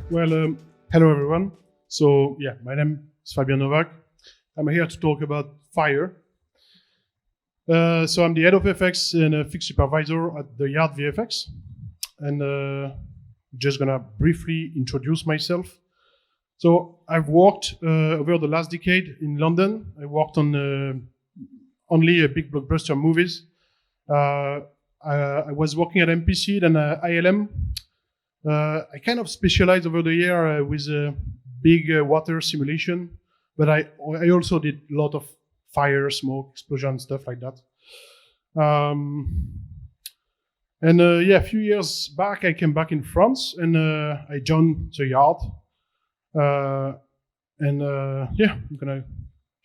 Well, hello everyone. So yeah, my name is Fabian Nowak. I'm here to talk about fire. So I'm the head of FX and a fixed supervisor at the Yard VFX. And just gonna briefly introduce myself. So I've worked over the last decade in London. I worked on only big blockbuster movies. I was working at MPC and ILM. I kind of specialized over the year with big water simulation, but I also did a lot of fire, smoke, explosion, stuff like that. A few years back, I came back in France and I joined the Yard. I'm gonna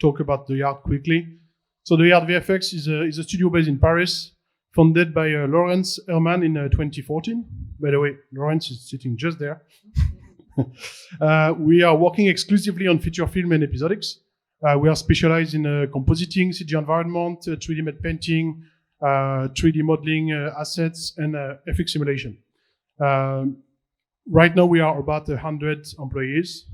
talk about the Yard quickly. So the Yard VFX is a studio based in Paris, founded by Lawrence Herman in 2014. By the way, Lawrence is sitting just there. We are working exclusively on feature film and episodics. We are specialized in compositing, CG environment, 3D matte painting, 3D modeling assets, and FX simulation. Right now, we are about 100 employees.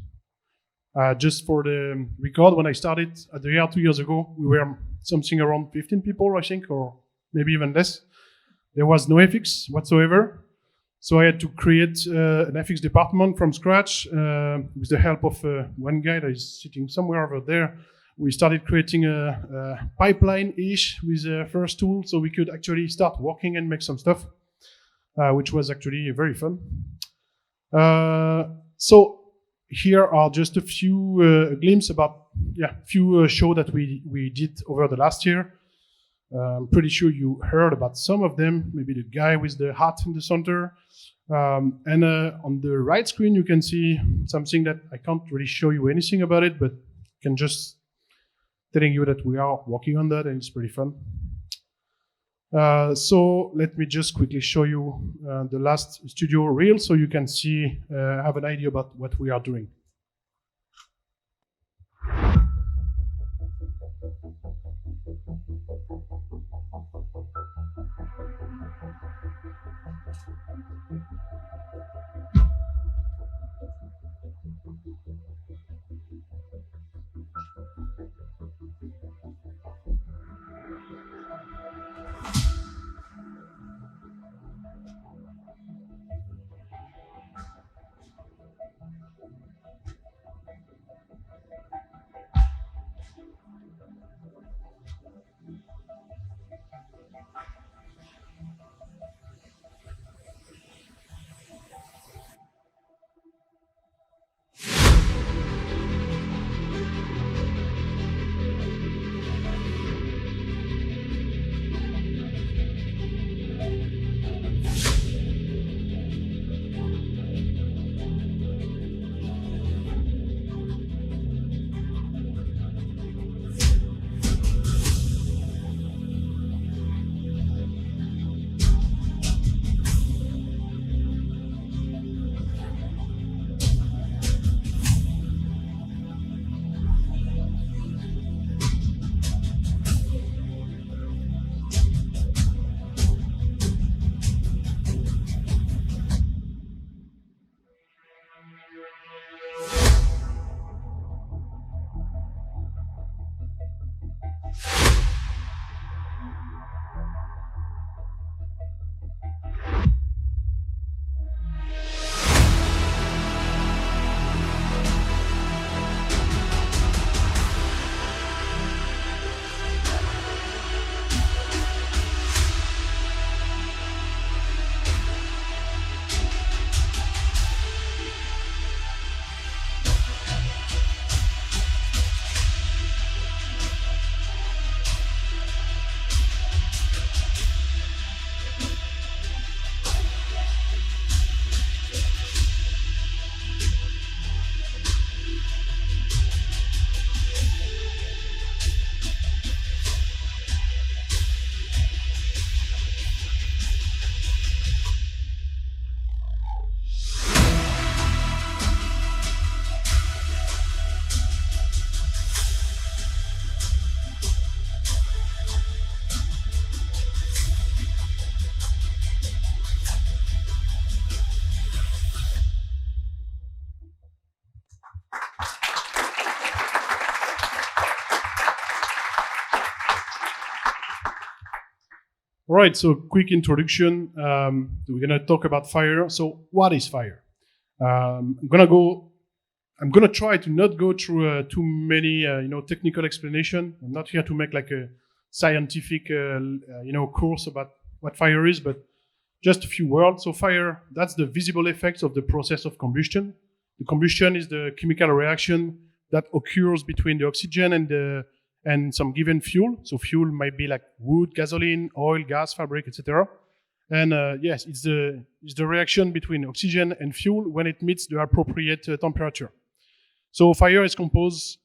Just for the record, when I started at the Yard 2 years ago, we were something around 15 people, I think, or maybe even less. There was no FX whatsoever. So I had to create an FX department from scratch with the help of one guy that is sitting somewhere over there. We started creating a pipeline-ish with the first tool so we could actually start working and make some stuff, which was actually very fun. So here are just a few glimpses about few shows that we did over the last year. I'm pretty sure you heard about some of them, maybe the guy with the hat in the center. On the right screen, you can see something that I can't really show you anything about it, but can just telling you that we are working on that and it's pretty fun. So let me just quickly show you the last studio reel so you can see, have an idea about what we are doing. All right, so quick introduction. We're gonna talk about fire. So what is fire? I'm gonna try to not go through too many, technical explanation. I'm not here to make like a scientific, course about what fire is, but just a few words. So fire, that's the visible effects of the process of combustion. The combustion is the chemical reaction that occurs between the oxygen and some given fuel. So fuel might be like wood, gasoline, oil, gas, fabric, etc. And yes, it's the reaction between oxygen and fuel when it meets the appropriate temperature. So fire is composed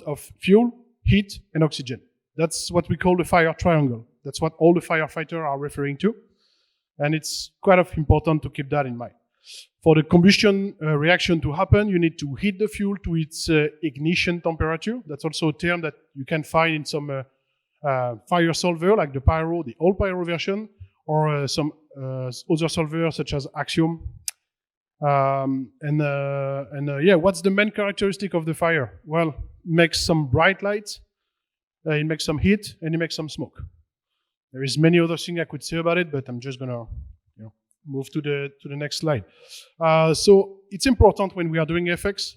of fuel, heat, and oxygen. That's what we call the fire triangle. That's what all the firefighters are referring to. And it's quite important to keep that in mind. For the combustion reaction to happen, you need to heat the fuel to its ignition temperature. That's also a term that you can find in some fire solver, like the old pyro version, or some other solvers such as Axiom. What's the main characteristic of the fire? Well, it makes some bright lights, it makes some heat, and it makes some smoke. There is many other things I could say about it, but I'm just gonna move to the next slide. So it's important when we are doing effects,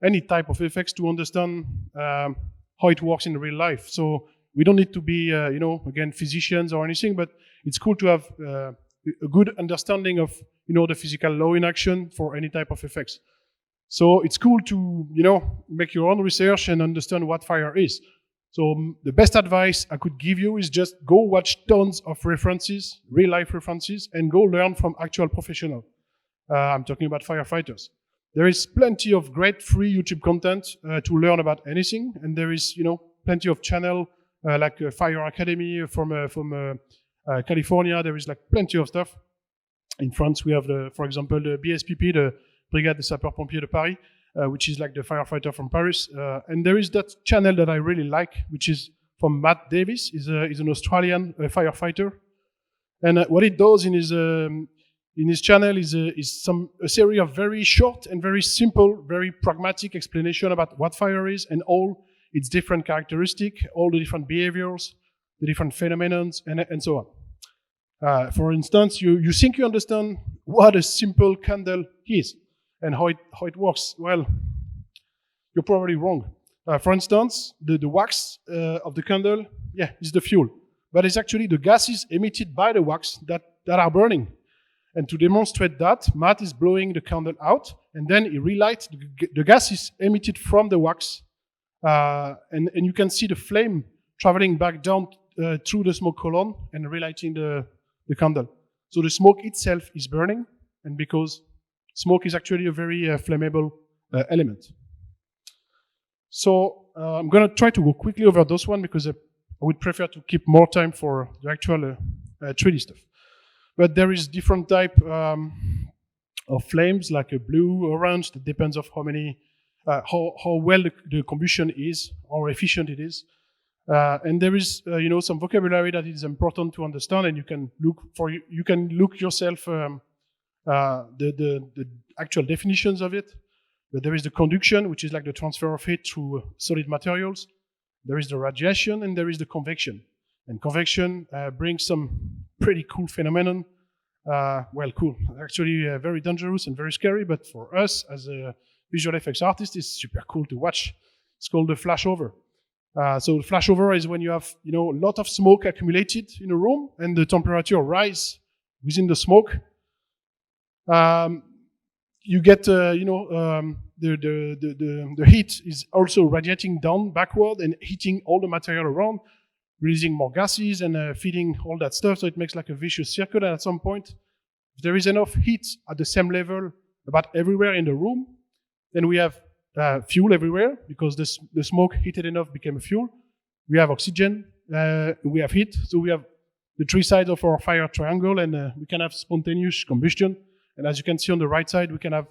any type of effects, to understand how it works in real life. So we don't need to be, again, physicians or anything, but it's cool to have a good understanding of, the physical law in action for any type of effects. So it's cool to, make your own research and understand what fire is. So the best advice I could give you is just go watch tons of references, real life references, and go learn from actual professionals. I'm talking about firefighters. There is plenty of great free YouTube content to learn about anything, and there is, plenty of channel like Fire Academy from California. There is like plenty of stuff. In France, we have, for example, the BSPP, the Brigade des Sapeurs-Pompiers de Paris, which is like the firefighter from Paris. And there is that channel that I really like, which is from Matt Davis. He's an Australian firefighter. And what he does in his channel is a series of very short and very simple, very pragmatic explanation about what fire is and all its different characteristics, all the different behaviors, the different phenomena, and so on. For instance, you think you understand what a simple candle is and how it works. Well, you're probably wrong. For instance, the wax of the candle, is the fuel. But it's actually the gases emitted by the wax that are burning. And to demonstrate that, Matt is blowing the candle out, and then he relights the gases emitted from the wax. And you can see the flame traveling back down through the smoke column and relighting the candle. So the smoke itself is burning, and because smoke is actually a very flammable element. So I'm going to try to go quickly over those one because I would prefer to keep more time for the actual 3D stuff. But there is different type of flames, like a blue, orange. That depends of how many, how well the combustion is, how efficient it is. And there is, some vocabulary that is important to understand, and you can look yourself the actual definitions of it. But there is the conduction, which is like the transfer of heat through solid materials. There is the radiation, and there is the convection. And convection brings some pretty cool phenomenon. Cool. Actually, very dangerous and very scary. But for us, as a visual effects artist, it's super cool to watch. It's called the flashover. So the flashover is when you have, a lot of smoke accumulated in a room, and the temperature rise within the smoke. You get, the heat is also radiating down backward and heating all the material around, releasing more gases and feeding all that stuff. So it makes like a vicious circle. And at some point, if there is enough heat at the same level about everywhere in the room, then we have fuel everywhere because the smoke heated enough became a fuel. We have oxygen, we have heat. So we have the three sides of our fire triangle, and we can have spontaneous combustion. And as you can see on the right side, we can have,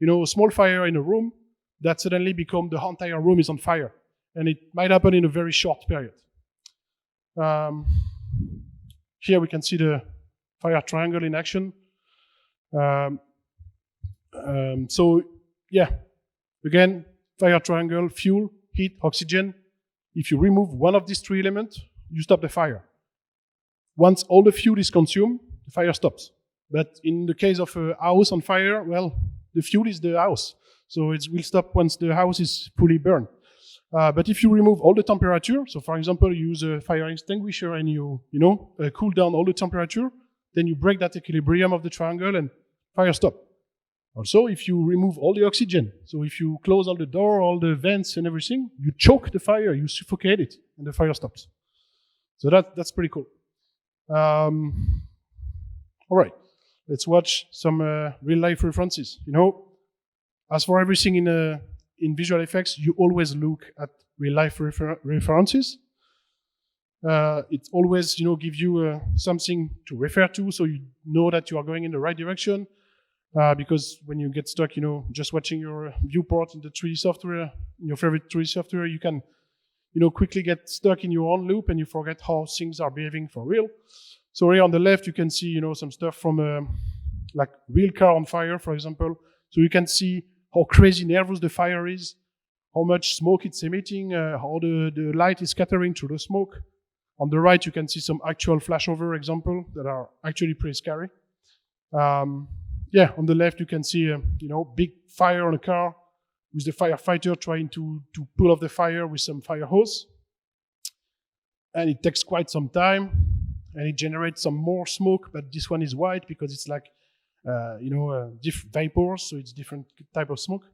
a small fire in a room that suddenly become the entire room is on fire. And it might happen in a very short period. Here we can see the fire triangle in action. Again, fire triangle, fuel, heat, oxygen. If you remove one of these three elements, you stop the fire. once all the fuel is consumed, the fire stops. But in the case of a house on fire, well, the fuel is the house. So it will stop once the house is fully burned. But if you remove all the temperature, so for example, you use a fire extinguisher and you cool down all the temperature, then you break that equilibrium of the triangle and fire stop. Also, if you remove all the oxygen, so if you close all the door, all the vents and everything, you choke the fire, you suffocate it, and the fire stops. So that's pretty cool. All right, let's watch some real-life references. As for everything in visual effects, you always look at real-life references. It always, give you something to refer to, so you know that you are going in the right direction. Because when you get stuck, just watching your viewport in the 3D software, in your favorite 3D software, you can, quickly get stuck in your own loop and you forget how things are behaving for real. So here on the left, you can see, some stuff from like real car on fire, for example. So you can see how crazy nervous the fire is, how much smoke it's emitting, how the light is scattering through the smoke. On the right, you can see some actual flashover examples that are actually pretty scary. On the left, you can see, big fire on a car with the firefighter trying to pull off the fire with some fire hose. And it takes quite some time, and it generates some more smoke, but this one is white because it's like, different vapors, so it's different type of smoke.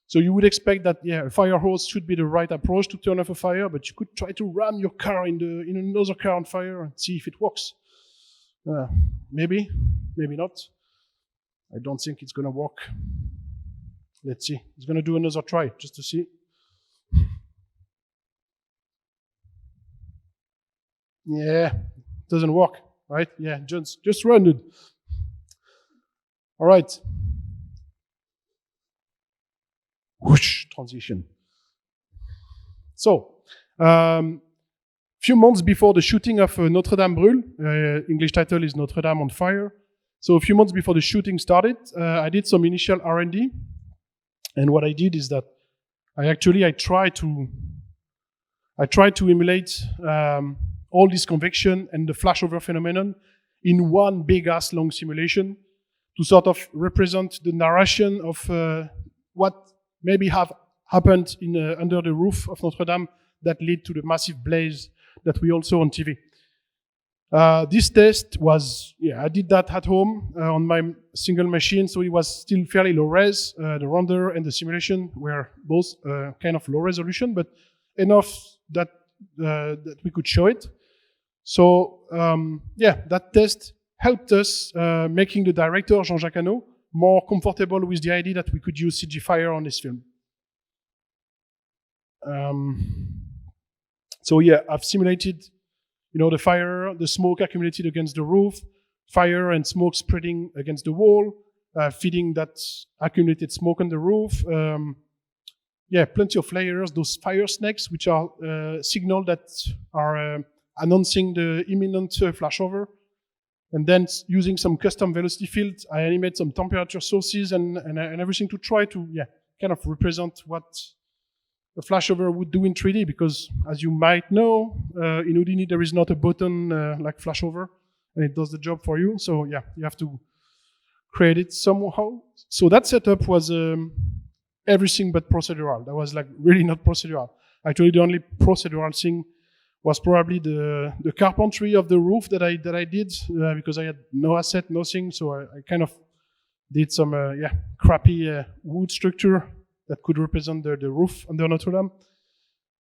So you would expect that, a fire hose should be the right approach to turn off a fire, but you could try to ram your car in another car on fire and see if it works. Maybe not. I don't think it's gonna work. Let's see. It's gonna do another try just to see. Yeah, doesn't work, right? Yeah, just run it. All right. Whoosh, transition. So, few months before the shooting of Notre Dame Brûle, English title is Notre Dame on Fire. So a few months before the shooting started, I did some initial R&D, and what I did is that I tried to emulate all this convection and the flashover phenomenon in one big ass long simulation to sort of represent the narration of what maybe have happened under the roof of Notre Dame that led to the massive blaze that we all saw on TV. This test was, I did that at home on my single machine, so it was still fairly low res. The render and the simulation were both kind of low resolution, but enough that we could show it. So that test helped us making the director, Jean-Jacques Hano, more comfortable with the idea that we could use CG fire on this film. I've simulated the fire, the smoke accumulated against the roof, fire and smoke spreading against the wall, feeding that accumulated smoke on the roof. Plenty of layers, those fire snakes, which are signal that are announcing the imminent flashover. And then using some custom velocity fields, I animate some temperature sources and everything to try to kind of represent what a flashover would do in 3D, because as you might know, in Houdini there is not a button like flashover, and it does the job for you. So you have to create it somehow. So that setup was everything but procedural. That was like really not procedural. Actually, the only procedural thing was probably the carpentry of the roof that I did because I had no asset, nothing. So I kind of did some crappy wood structure that could represent the roof under Notre Dame.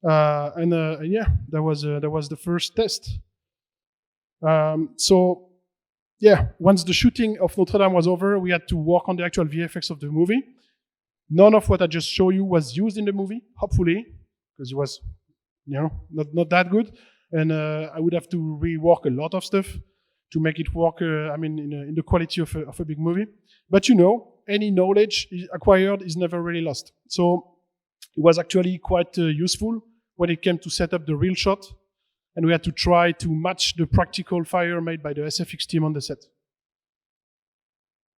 That was the first test. Once the shooting of Notre Dame was over, we had to work on the actual VFX of the movie. None of what I just showed you was used in the movie, hopefully, because it was, not that good. And I would have to rework a lot of stuff to make it work, in the quality of a big movie. But any knowledge acquired is never really lost. So it was actually quite useful when it came to set up the real shot. And we had to try to match the practical fire made by the SFX team on the set.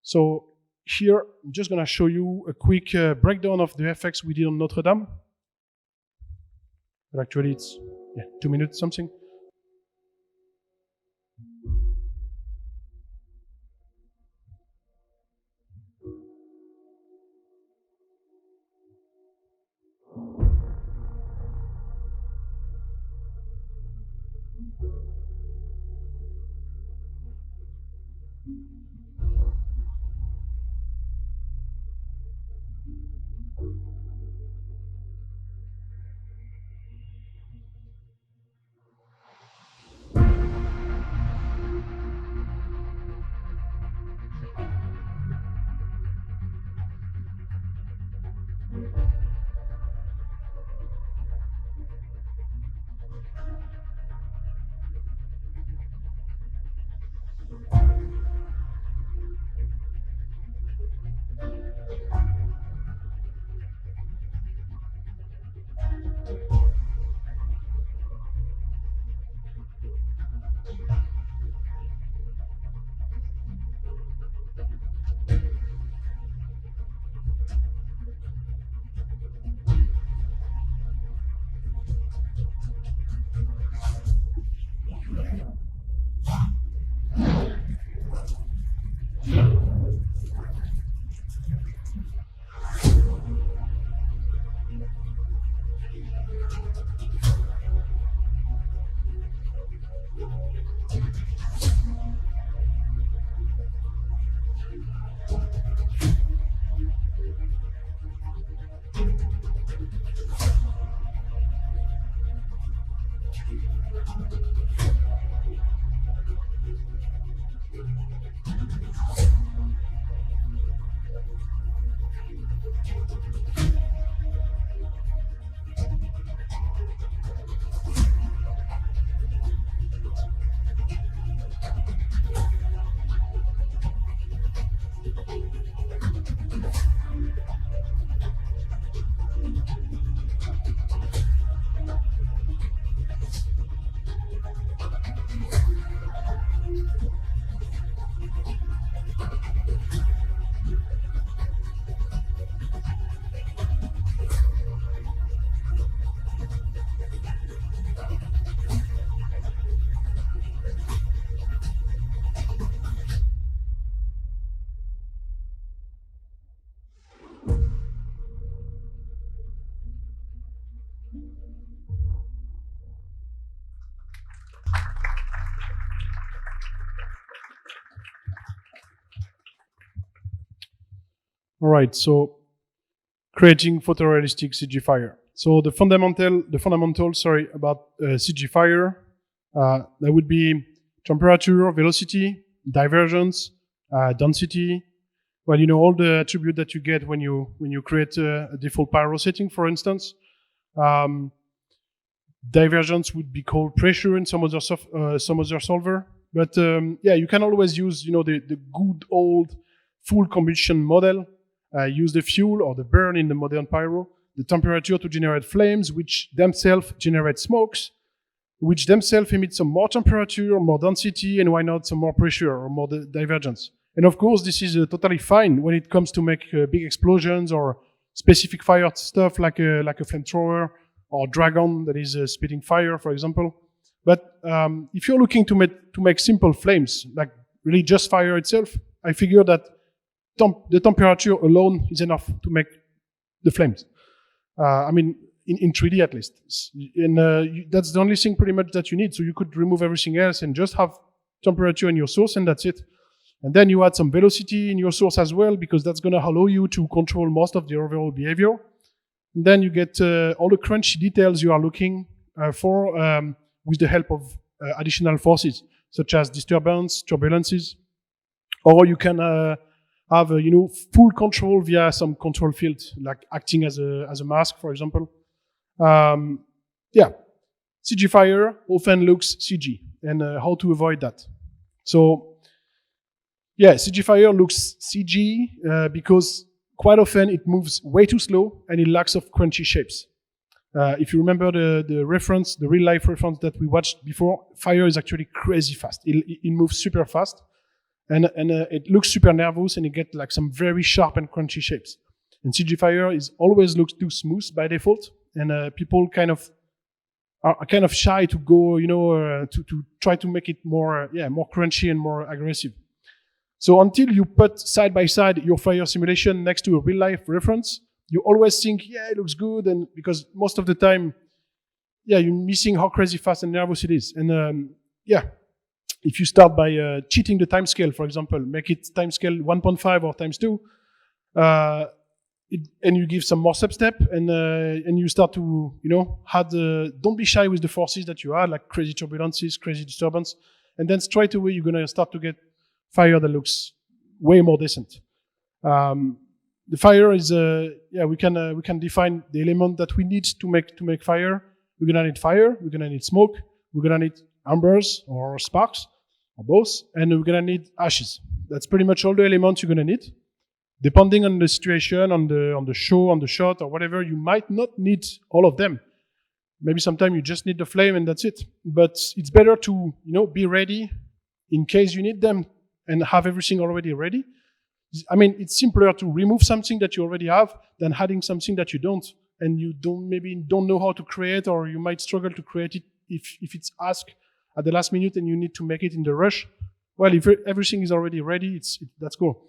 So here, I'm just going to show you a quick breakdown of the effects we did on Notre Dame. But actually, it's 2 minutes something. All right, so creating photorealistic CG fire. So the fundamental, about CG fire, that would be temperature, velocity, divergence, density. Well, you know, all the attribute that you get when you create a default pyro setting, for instance. Divergence would be called pressure in some other solver. But yeah, you can always use, you know, the good old full combustion model. Use the fuel or the burn in the modern pyro, the temperature to generate flames, which themselves generate smokes, which themselves emit some more temperature, more density, and why not some more pressure or more divergence. And of course, this is totally fine when it comes to make big explosions or specific fire stuff like a flamethrower or dragon that is spitting fire, for example. But if you're looking to make simple flames, like really just fire itself, I figure that the temperature alone is enough to make the flames. I mean, in 3D at least. And that's the only thing pretty much that you need. So you could remove everything else and just have temperature in your source, and that's it. And then you add some velocity in your source as well, because that's going to allow you to control most of the overall behavior. And then you get all the crunchy details you are looking for with the help of additional forces, such as disturbance, turbulences, or you can have you know, full control via some control field, like acting as a mask, for example. Yeah, CG fire often looks CG, and how to avoid that. So yeah, CG fire looks CG because quite often it moves way too slow and it lacks of crunchy shapes. If you remember the reference, the real life reference that we watched before, fire is actually crazy fast. It moves super fast. And it looks super nervous, and you get like some very sharp and crunchy shapes. And CG fire always looks too smooth by default, and people are kind of shy to go, you know, to try to make it more crunchy and more aggressive. So until you put side by side your fire simulation next to a real life reference, you always think, yeah, it looks good, and because most of the time, yeah, you're missing how crazy fast and nervous it is. And yeah. if you start by cheating the time scale, for example, make it time scale 1.5 or times 2, and you give some more sub-step, and you start to, don't be shy with the forces that you add, like crazy turbulences, crazy disturbance, and then straight away you're gonna start to get fire that looks way more decent. The fire is, we can define the element that we need to make fire. We're gonna need fire, we're gonna need smoke, we're gonna need embers or sparks, or both, and we're gonna need ashes. That's pretty much all the elements you're gonna need. Depending on the situation, on the show, on the shot, or whatever, you might not need all of them. Maybe sometimes you just need the flame and that's it. But it's better to, be ready in case you need them and have everything already ready. I mean, it's simpler to remove something that you already have than adding something that you don't, and you don't know how to create, or you might struggle to create it if it's asked at the last minute and you need to make it in the rush. Well, if everything is already ready, that's cool.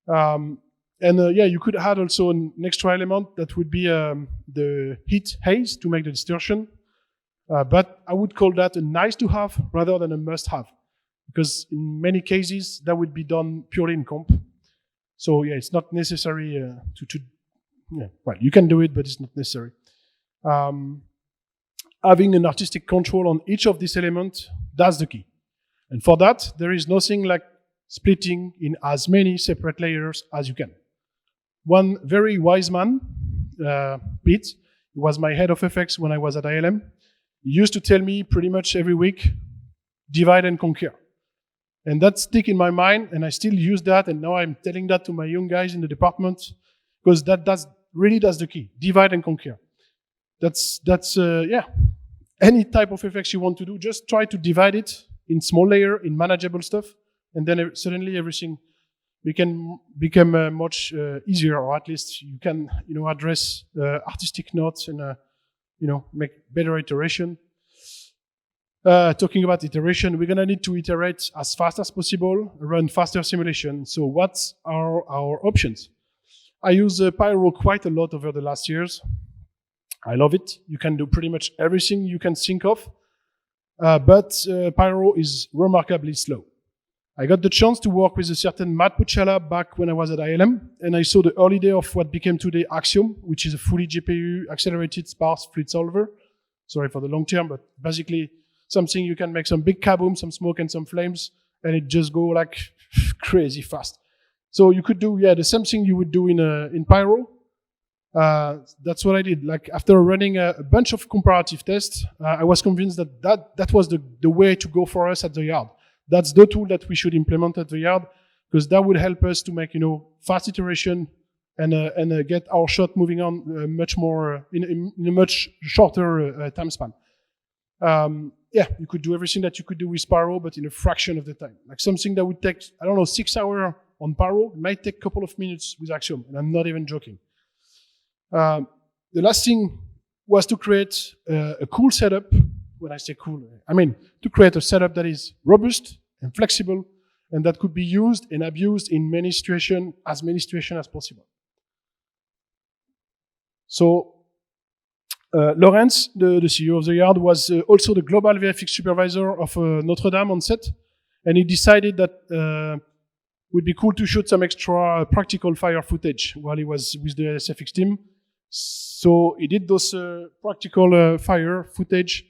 You could add also an extra element that would be the heat haze to make the distortion. But I would call that a nice to have rather than a must have, because in many cases that would be done purely in comp. So it's not necessary well, you can do it, but it's not necessary. Having an artistic control on each of these elements, that's the key. And for that, there is nothing like splitting in as many separate layers as you can. One very wise man, Pete, he was my head of FX when I was at ILM, he used to tell me pretty much every week, divide and conquer. And that stick in my mind, and I still use that, and now I'm telling that to my young guys in the department, because that's the key, divide and conquer. That's any type of effects you want to do, just try to divide it in small layer, in manageable stuff, and then suddenly everything become much easier, or at least you can address artistic notes and make better iteration. Talking about iteration, we're gonna need to iterate as fast as possible, run faster simulation. So what are our options? I use Pyro quite a lot over the last years. I love it. You can do pretty much everything you can think of, but Pyro is remarkably slow. I got the chance to work with a certain Matt Pucciala back when I was at ILM, and I saw the early day of what became today Axiom, which is a fully GPU accelerated sparse fluid solver. Sorry for the long term, but basically something you can make some big kaboom, some smoke and some flames, and it just go like crazy fast. So you could do the same thing you would do in Pyro. That's what I did. Like after running a bunch of comparative tests, I was convinced that was the way to go for us at the Yard. That's the tool that we should implement at the Yard, because that would help us to make fast iteration and get our shot moving on much more in a much shorter time span. You could do everything that you could do with Pyro, but in a fraction of the time. Like something that would take 6 hours on Pyro might take a couple of minutes with Axiom, and I'm not even joking. The last thing was to create a cool setup. When I say cool, I mean to create a setup that is robust and flexible, and that could be used and abused in many situations as possible. So Lawrence, the CEO of the Yard, was also the global VFX supervisor of Notre Dame on set, and he decided that it would be cool to shoot some extra practical fire footage while he was with the SFX team. So he did those practical fire footage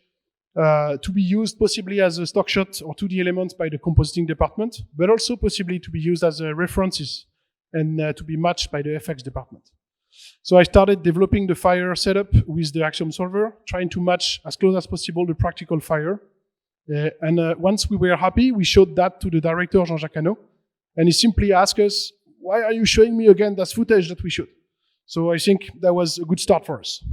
to be used possibly as a stock shot or 2D elements by the compositing department, but also possibly to be used as references and to be matched by the FX department. So I started developing the fire setup with the Axiom solver, trying to match as close as possible the practical fire. Once we were happy, we showed that to the director, Jean-Jacques Hano, and he simply asked us, why are you showing me again that footage that we shot? So I think that was a good start for us.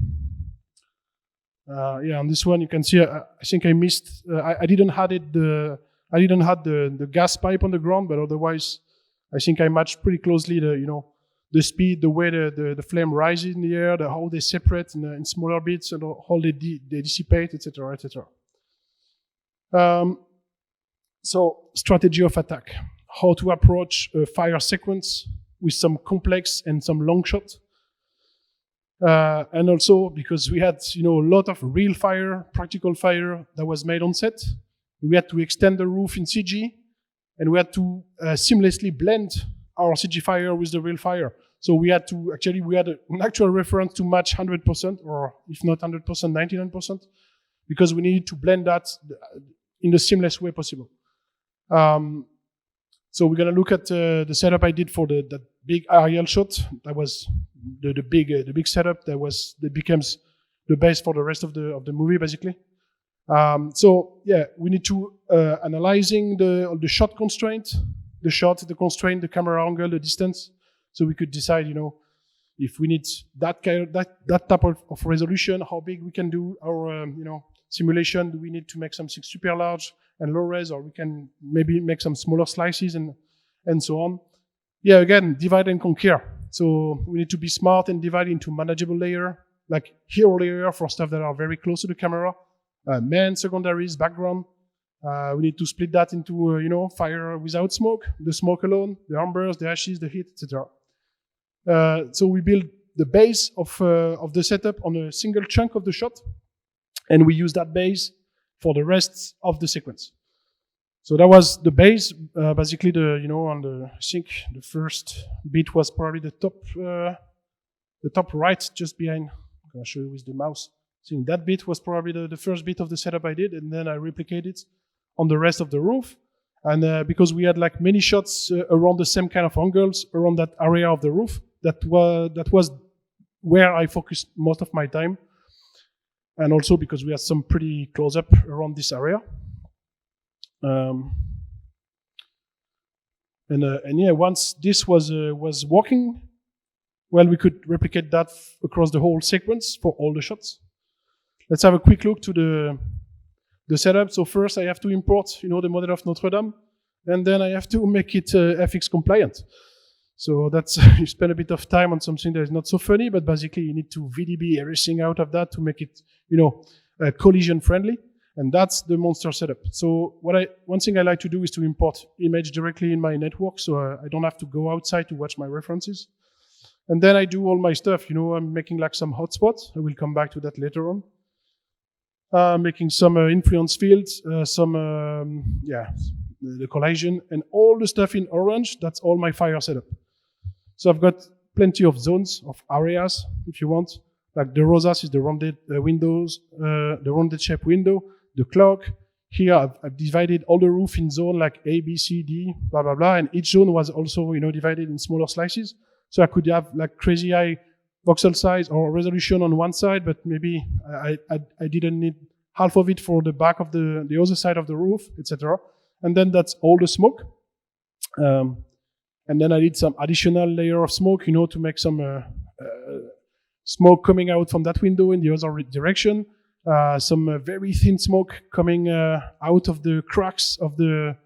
On this one you can see I think I missed. I didn't have the gas pipe on the ground, but otherwise I think I matched pretty closely the speed, the way the flame rises in the air, how they separate in smaller bits, and how they dissipate, etc., etc. So strategy of attack: how to approach a fire sequence with some complex and some long shot. And also because we had, a lot of real fire, practical fire that was made on set, We had to extend the roof in CG, and we had to seamlessly blend our CG fire with the real fire. So we had an actual reference to match 100%, or if not 100%, 99%, because we needed to blend that in the seamless way possible. So we're gonna look at the setup I did for that big aerial shot. That was the big setup that becomes the base for the rest of the movie, basically. So yeah, we need to analyzing the shot constraint, the constraint, the camera angle, the distance, so we could decide, if we need that type of resolution, how big we can do our simulation. Do we need to make something super large and low res, or we can maybe make some smaller slices and so on. Yeah, again, divide and conquer. So we need to be smart and divide into manageable layer, like hero layer for stuff that are very close to the camera, main, secondaries, background. We need to split that into, fire without smoke, the smoke alone, the embers, the ashes, the heat, etc. So we build the base of the setup on a single chunk of the shot, and we use that base for the rest of the sequence. So that was the base. Basically, I think the first bit was probably the top right, just behind. I'm gonna show you with the mouse. I think that bit was probably the first bit of the setup I did, and then I replicated it on the rest of the roof. And because we had like many shots around the same kind of angles around that area of the roof, that was where I focused most of my time. And also because we had some pretty close up around this area. And yeah, once this was working, well, we could replicate that across the whole sequence for all the shots. Let's have a quick look to the setup. So first I have to import, the model of Notre Dame, and then I have to make it FX compliant. So that's, you spend a bit of time on something that is not so funny, but basically you need to VDB everything out of that to make it, collision friendly. And that's the monster setup. So one thing I like to do is to import image directly in my network, so I don't have to go outside to watch my references. And then I do all my stuff. I'm making like some hotspots. I will come back to that later on. Making some influence fields, the collision, and all the stuff in orange. That's all my fire setup. So I've got plenty of zones, of areas, if you want. Like the rosas is the rounded windows, the rounded shape window, the clock. Here I've divided all the roof in zone like A, B, C, D, blah, blah, blah. And each zone was also, divided in smaller slices. So I could have like crazy high voxel size or resolution on one side, but maybe I didn't need half of it for the back of the other side of the roof, etc. And then that's all the smoke. And then I did some additional layer of smoke, to make some smoke coming out from that window in the other direction. Some very thin smoke coming out of the cracks of the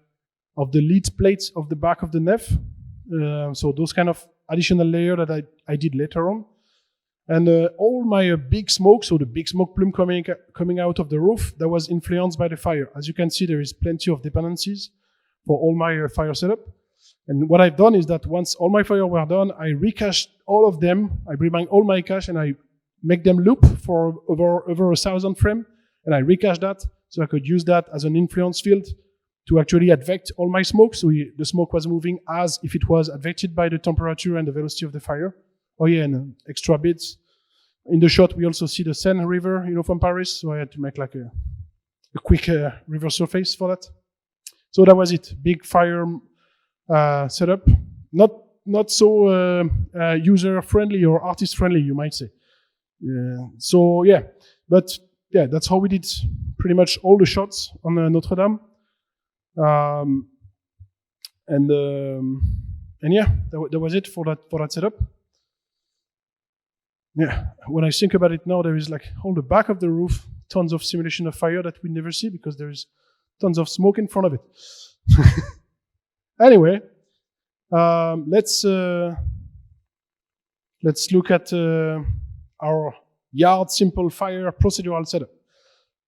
lid plates of the back of the nef. So those kind of additional layer that I did later on. And all my big smoke, so the big smoke plume coming out of the roof, that was influenced by the fire. As you can see, there is plenty of dependencies for all my fire setup. And what I've done is that once all my fire were done, I recached all of them. I bring back all my cache and I make them loop for over 1,000 frames. And I recache that so I could use that as an influence field to actually advect all my smoke. So the smoke was moving as if it was advected by the temperature and the velocity of the fire. Oh yeah, and extra bits. In the shot, we also see the Seine River, from Paris. So I had to make like a quick river surface for that. So that was it. Big fire setup. Not so user friendly or artist friendly, you might say. So yeah, but yeah, that's how we did pretty much all the shots on Notre Dame. And yeah, that was it for that setup. Yeah, when I think about it now, there is like on the back of the roof, tons of simulation of fire that we never see because there is tons of smoke in front of it. Anyway, let's look at our Yard simple fire procedural setup.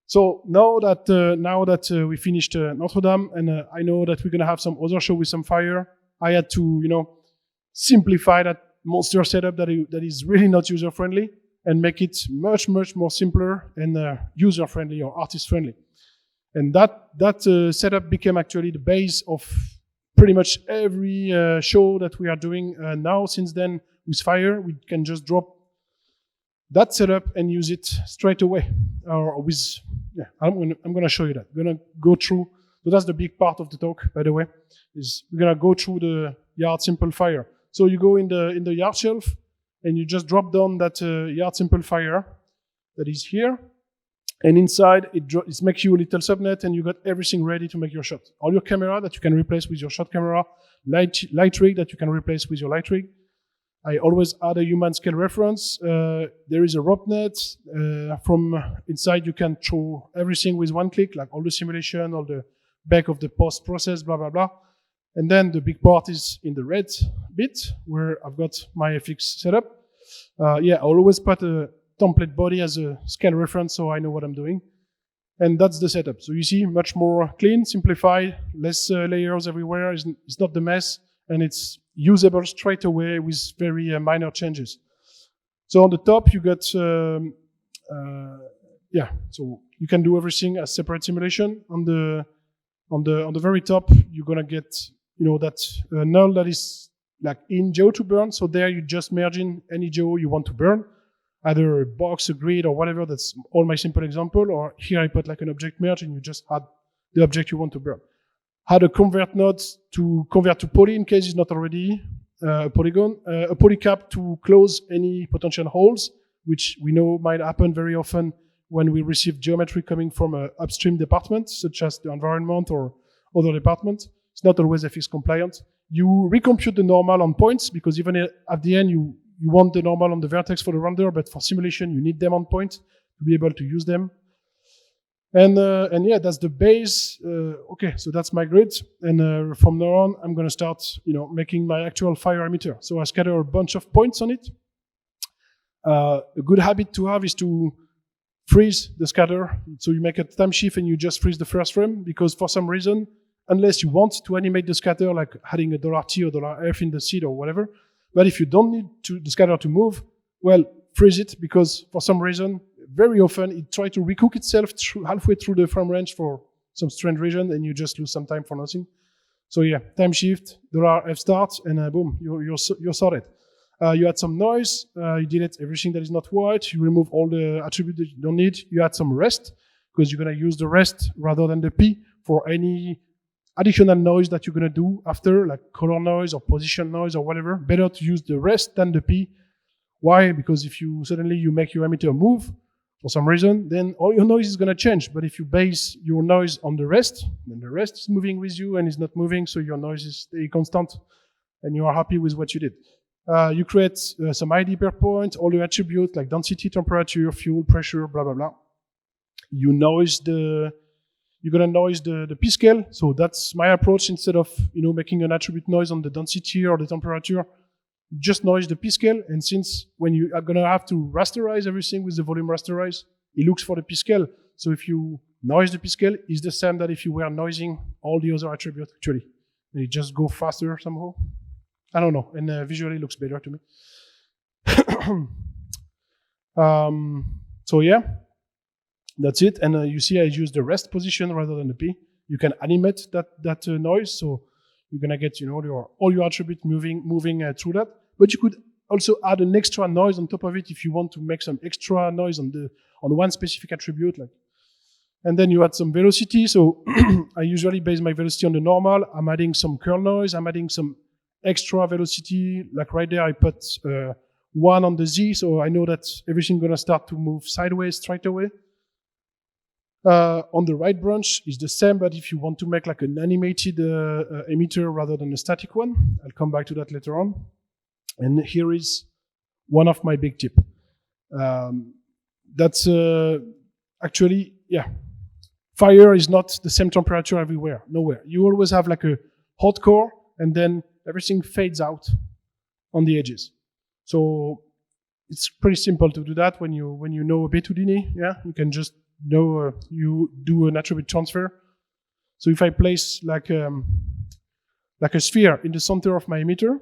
So now that we finished Notre Dame, and I know that we're gonna have some other show with some fire, I had to simplify that monster setup that is really not user friendly and make it much more simpler and user friendly or artist friendly. And that setup became actually the base of pretty much every show that we are doing now. Since then, with Fire, we can just drop that setup and use it straight away. Or with, yeah, I'm gonna show you that. I'm gonna go through. So that's the big part of the talk, by the way. Is we're gonna go through the Yard Simple Fire. So you go in the Yard shelf and you just drop down that Yard Simple Fire that is here. And inside, it makes you a little subnet, and you got everything ready to make your shot. All your camera that you can replace with your shot camera, light rig that you can replace with your light rig. I always add a human scale reference. There is a rope net. From inside, you can throw everything with one click, like all the simulation, all the back of the post process, blah, blah, blah. And then the big part is in the red bit, where I've got my FX setup. I always put a template body as a scale reference, so I know what I'm doing. And that's the setup. So you see, much more clean, simplified, less layers everywhere. It's not the mess, and it's usable straight away with very minor changes. So on the top, you got, so you can do everything as separate simulation. On the very top, you're gonna get, that null that is like in geo to burn. So there you just merge in any geo you want to burn, either a box, a grid, or whatever. That's all my simple example. Or here I put like an object merge, and you just add the object you want to burn. Had a convert node to convert to poly in case it's not already a polygon, a polycap to close any potential holes, which we know might happen very often when we receive geometry coming from an upstream department, such as the environment or other department. It's not always FX compliant. You recompute the normal on points, because even at the end, you want the normal on the vertex for the render, but for simulation, you need them on point to be able to use them. And yeah, that's the base. Okay, so that's my grid. And from now on, I'm going to start, making my actual fire emitter. So I scatter a bunch of points on it. A good habit to have is to freeze the scatter. So you make a time shift and you just freeze the first frame, because for some reason, unless you want to animate the scatter, like adding a $T or $F in the seed or whatever, but if you don't need the scatter to move, well, freeze it, because for some reason, very often it tries to recook itself halfway through the frame range for some strange reason, and you just lose some time for nothing. So yeah, time shift, $F start, and boom, you're sorted. You add some noise, you delete everything that is not white, you remove all the attributes that you don't need, you add some rest, because you're going to use the rest rather than the P for any additional noise that you're going to do after, like color noise or position noise or whatever. Better to use the rest than the P. Why? Because if you make your emitter move for some reason, then all your noise is going to change. But if you base your noise on the rest, then the rest is moving with you and is not moving, so your noise is stay constant, and you are happy with what you did. You create some ID per point, all the attributes like density, temperature, fuel, pressure, blah, blah, blah. You're going to noise the P scale. So that's my approach. Instead of, making an attribute noise on the density or the temperature, just noise the P scale. And since when you are going to have to rasterize everything with the volume rasterize, it looks for the P scale. So if you noise the P scale, it's the same that if you were noising all the other attributes, actually. And it just go faster somehow. I don't know. And visually it looks better to me. So yeah. That's it, and you see I use the rest position rather than the P. You can animate that noise, so you're gonna get all your attributes moving through that. But you could also add an extra noise on top of it if you want to make some extra noise on one specific attribute, like. And then you add some velocity. So I usually base my velocity on the normal. I'm adding some curl noise. I'm adding some extra velocity, like right there I put 1 on the Z, so I know that everything's gonna start to move sideways straight away. On the right branch is the same, but if you want to make like an animated emitter rather than a static one, I'll come back to that later on. And here is one of my big tips. That's actually, fire is not the same temperature everywhere, nowhere. You always have like a hot core, and then everything fades out on the edges. So it's pretty simple to do that when you know a bit Houdini. You can just you do an attribute transfer. So if I place like a sphere in the center of my emitter,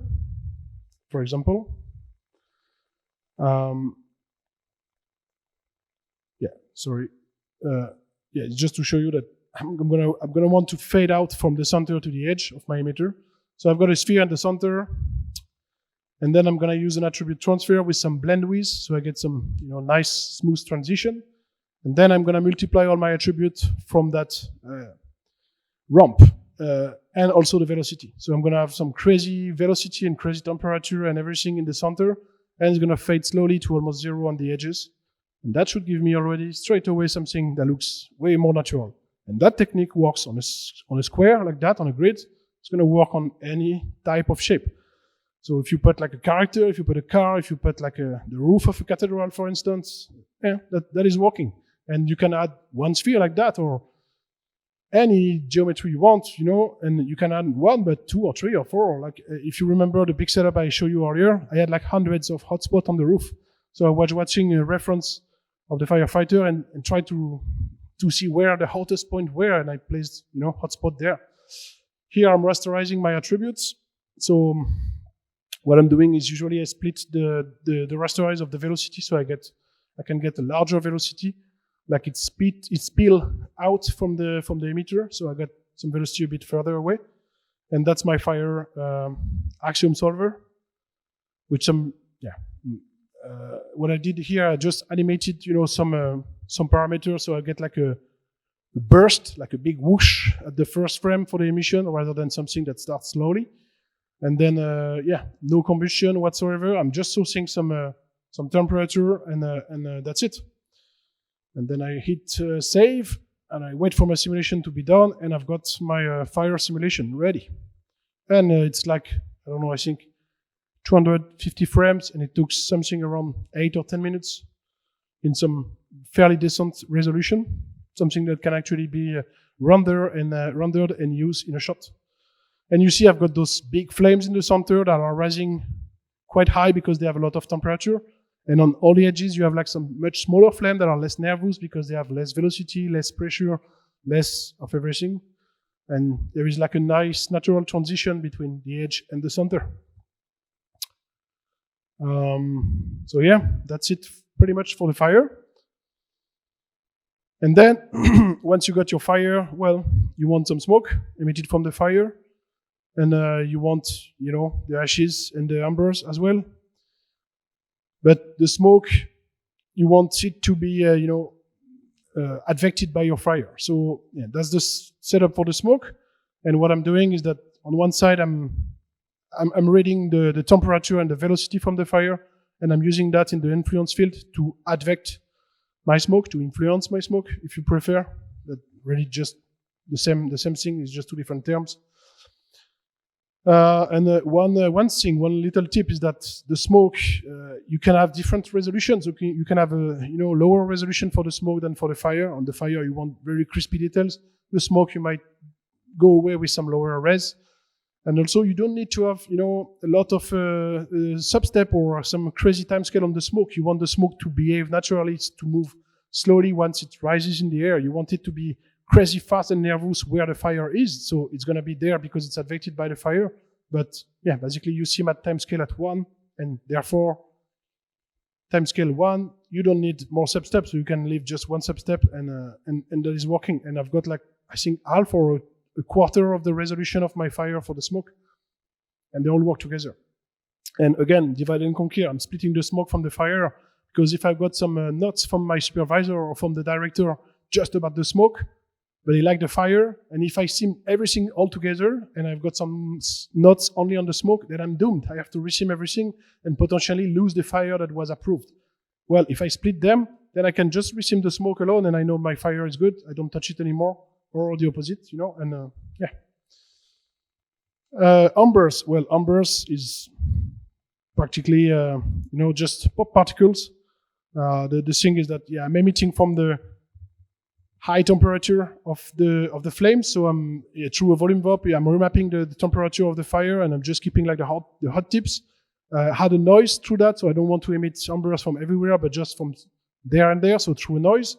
for example, it's just to show you that I'm gonna want to fade out from the center to the edge of my emitter. So I've got a sphere in the center, and then I'm gonna use an attribute transfer with some blend with, so I get some nice smooth transition. And then I'm gonna multiply all my attributes from that ramp and also the velocity. So I'm gonna have some crazy velocity and crazy temperature and everything in the center, and it's gonna fade slowly to almost zero on the edges. And that should give me already straight away something that looks way more natural. And that technique works on a square like that, on a grid. It's going to work on any type of shape. So if you put like a character, if you put a car, if you put like the roof of a cathedral, for instance, that is working. And you can add one sphere like that, or any geometry you want, and you can add one, but 2 or 3 or 4. Like if you remember the big setup I showed you earlier, I had like hundreds of hotspots on the roof. So I was watching a reference of the firefighter and tried to see where the hottest point were, and I placed, hotspot there. Here I'm rasterizing my attributes. So what I'm doing is usually I split the rasterize of the velocity, so I can get a larger velocity, like it spill out from the emitter. So I got some velocity a bit further away, and that's my fire axiom solver, which what I did here, I just animated, some parameters, so I get like a burst, like a big whoosh at the first frame for the emission, rather than something that starts slowly. And then, no combustion whatsoever. I'm just sourcing some temperature, and that's it. And then I hit save, and I wait for my simulation to be done, and I've got my fire simulation ready. And it's like, I don't know, I think 250 frames, and it took something around 8 or 10 minutes in some fairly decent resolution, something that can actually be rendered and used in a shot. And you see I've got those big flames in the center that are rising quite high because they have a lot of temperature. And on all the edges, you have like some much smaller flames that are less nervous because they have less velocity, less pressure, less of everything. And there is like a nice natural transition between the edge and the center. So yeah, that's it pretty much for the fire. And then once you got your fire, well, you want some smoke emitted from the fire, and you want, the ashes and the embers as well. But the smoke, you want it to be, advected by your fire. So yeah, that's the setup for the smoke. And what I'm doing is that on one side, I'm reading the temperature and the velocity from the fire, and I'm using that in the influence field to advect my smoke, to influence my smoke, if you prefer. That really just the same thing, is just 2 different terms. And one little tip is that the smoke, you can have different resolutions. You can have a lower resolution for the smoke than for the fire. On the fire, you want very crispy details. The smoke, you might go away with some lower res. And also, you don't need to have a lot of substep or some crazy timescale on the smoke. You want the smoke to behave naturally, to move slowly once it rises in the air. You want it to be crazy fast and nervous where the fire is. So it's going to be there because it's advected by the fire. But yeah, basically you see them at timescale at 1, and therefore timescale 1, you don't need more substeps. So you can leave just one substep, and that is working. And I've got like, I think half or a quarter of the resolution of my fire for the smoke, and they all work together. And again, divide and conquer. I'm splitting the smoke from the fire, because if I've got some notes from my supervisor or from the director just about the smoke, but they like the fire, and if I sim everything all together and I've got some notes only on the smoke, then I'm doomed. I have to resim everything and potentially lose the fire that was approved. Well, if I split them, then I can just resim the smoke alone, and I know my fire is good. I don't touch it anymore, or the opposite, and yeah. Umbers, well, umbers is practically, just pop particles. The thing is that, yeah, I'm emitting from the high temperature of the flame, so I'm through a volume VOP. I'm remapping the temperature of the fire, and I'm just keeping like the hot tips. Had a noise through that, so I don't want to emit umbers from everywhere, but just from there and there, so through a noise.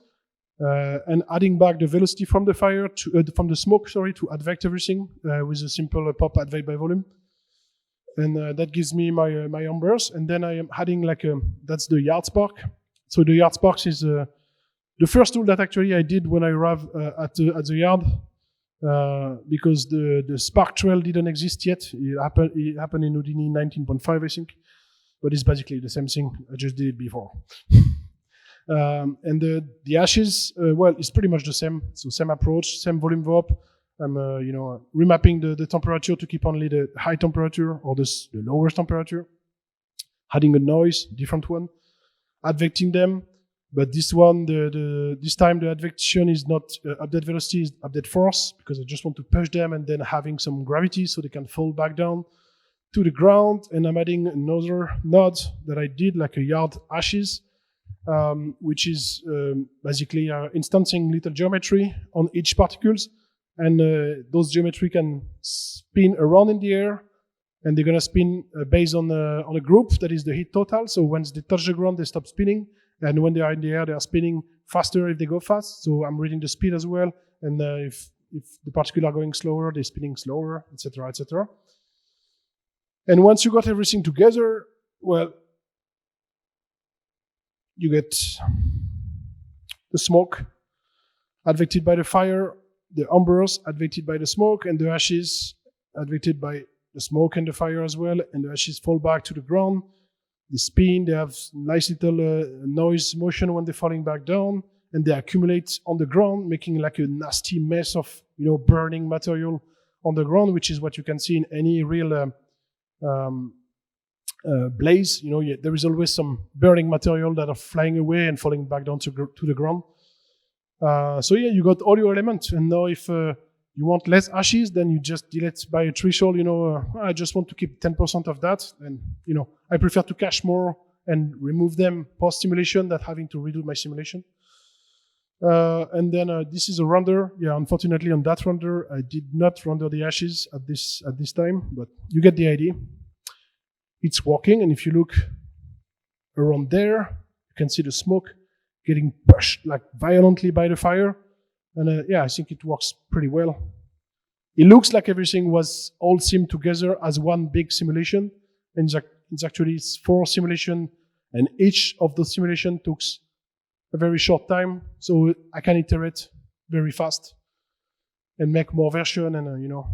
And adding back the velocity from the fire from the smoke, to advect everything with a simple pop advect by volume, and that gives me my umbers. And then I am adding that's the yard spark. So the yard sparks is the first tool that actually I did when I arrived at the yard, because the Spark trail didn't exist yet. It happened in Houdini 19.5, I think, but it's basically the same thing. I just did it before. And the ashes, well, it's pretty much the same. So same approach, same volume warp. I'm, remapping the temperature to keep only the high temperature or the lowest temperature. Adding a noise, different one. Advecting them, but this one, this time the advection is not update velocity, is update force, because I just want to push them and then having some gravity so they can fall back down to the ground. And I'm adding another node that I did, like a yard ashes, which is basically instancing little geometry on each particles. And those geometry can spin around in the air, and they're gonna spin based on a group that is the heat total. So once they touch the ground, they stop spinning, and when they are in the air, they are spinning faster if they go fast. So I'm reading the speed as well, and if the particles are going slower, they're spinning slower, etc., etc. And once you got everything together, well, you get the smoke advected by the fire, the embers advected by the smoke, and the ashes advected by the smoke and the fire as well, and the ashes fall back to the ground. They spin, they have nice little noise motion when they're falling back down, and they accumulate on the ground, making like a nasty mess of burning material on the ground, which is what you can see in any real blaze. There is always some burning material that are flying away and falling back down to the ground. So yeah, you got all your elements, and now if you want less ashes, then you just delete by a threshold. I just want to keep 10% of that, and I prefer to cache more and remove them post simulation than having to redo my simulation. And then this is a render. Yeah, unfortunately on that render, I did not render the ashes at this time, but you get the idea. It's working, and if you look around there, you can see the smoke getting pushed like violently by the fire. And yeah, I think it works pretty well. It looks like everything was all simmed together as one big simulation. And it's actually 4 simulations, and each of those simulations took a very short time. So I can iterate very fast and make more versions, and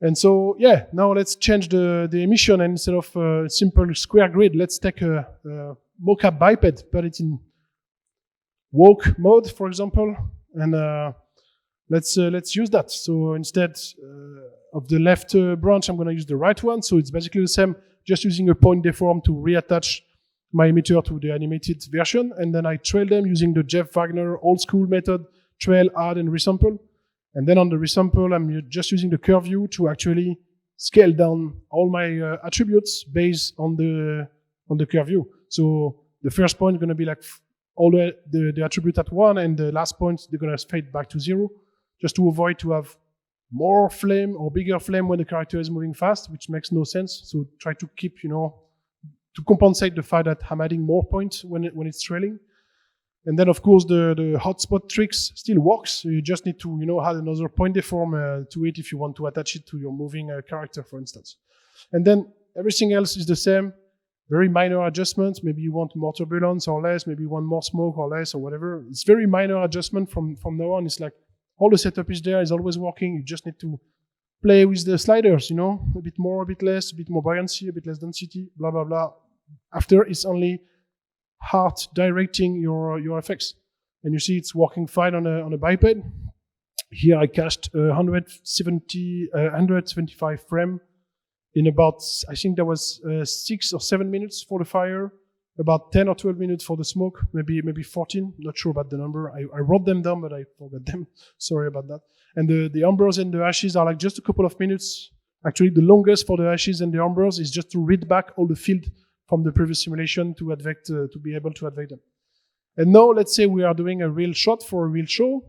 And so, yeah, now let's change the emission, and instead of a simple square grid, let's take a mocap biped, put it in walk mode, for example, and let's use that. So instead of the left branch, I'm going to use the right one. So it's basically the same, just using a point deform to reattach my emitter to the animated version, and then I trail them using the Jeff Wagner old school method, trail, add, and resample. And then on the resample, I'm just using the curve view to actually scale down all my attributes based on the curve view. So the first point is going to be like all the attribute at 1, and the last point, they're going to fade back to 0, just to avoid to have more flame or bigger flame when the character is moving fast, which makes no sense. So try to keep, to compensate the fact that I'm adding more points when it's trailing. And then, of course, the hotspot tricks still works. So you just need to, add another point deform to it if you want to attach it to your moving character, for instance. And then everything else is the same. Very minor adjustments. Maybe you want more turbulence or less. Maybe you want more smoke or less, or whatever. It's very minor adjustment from now on. It's like all the setup is there. It's always working. You just need to play with the sliders. A bit more, a bit less, a bit more buoyancy, a bit less density, blah blah blah. After, it's only hard directing your effects, and you see it's working fine on a biped. Here I cached 175 frame in about, I think there was 6 or 7 minutes for the fire, about 10 or 12 minutes for the smoke, maybe 14. Not sure about the number. I wrote them down, but I forgot them. Sorry about that. And the embers and the ashes are like just a couple of minutes. Actually, the longest for the ashes and the embers is just to read back all the field from the previous simulation to advect, to be able to advect them. And now let's say we are doing a real shot for a real show.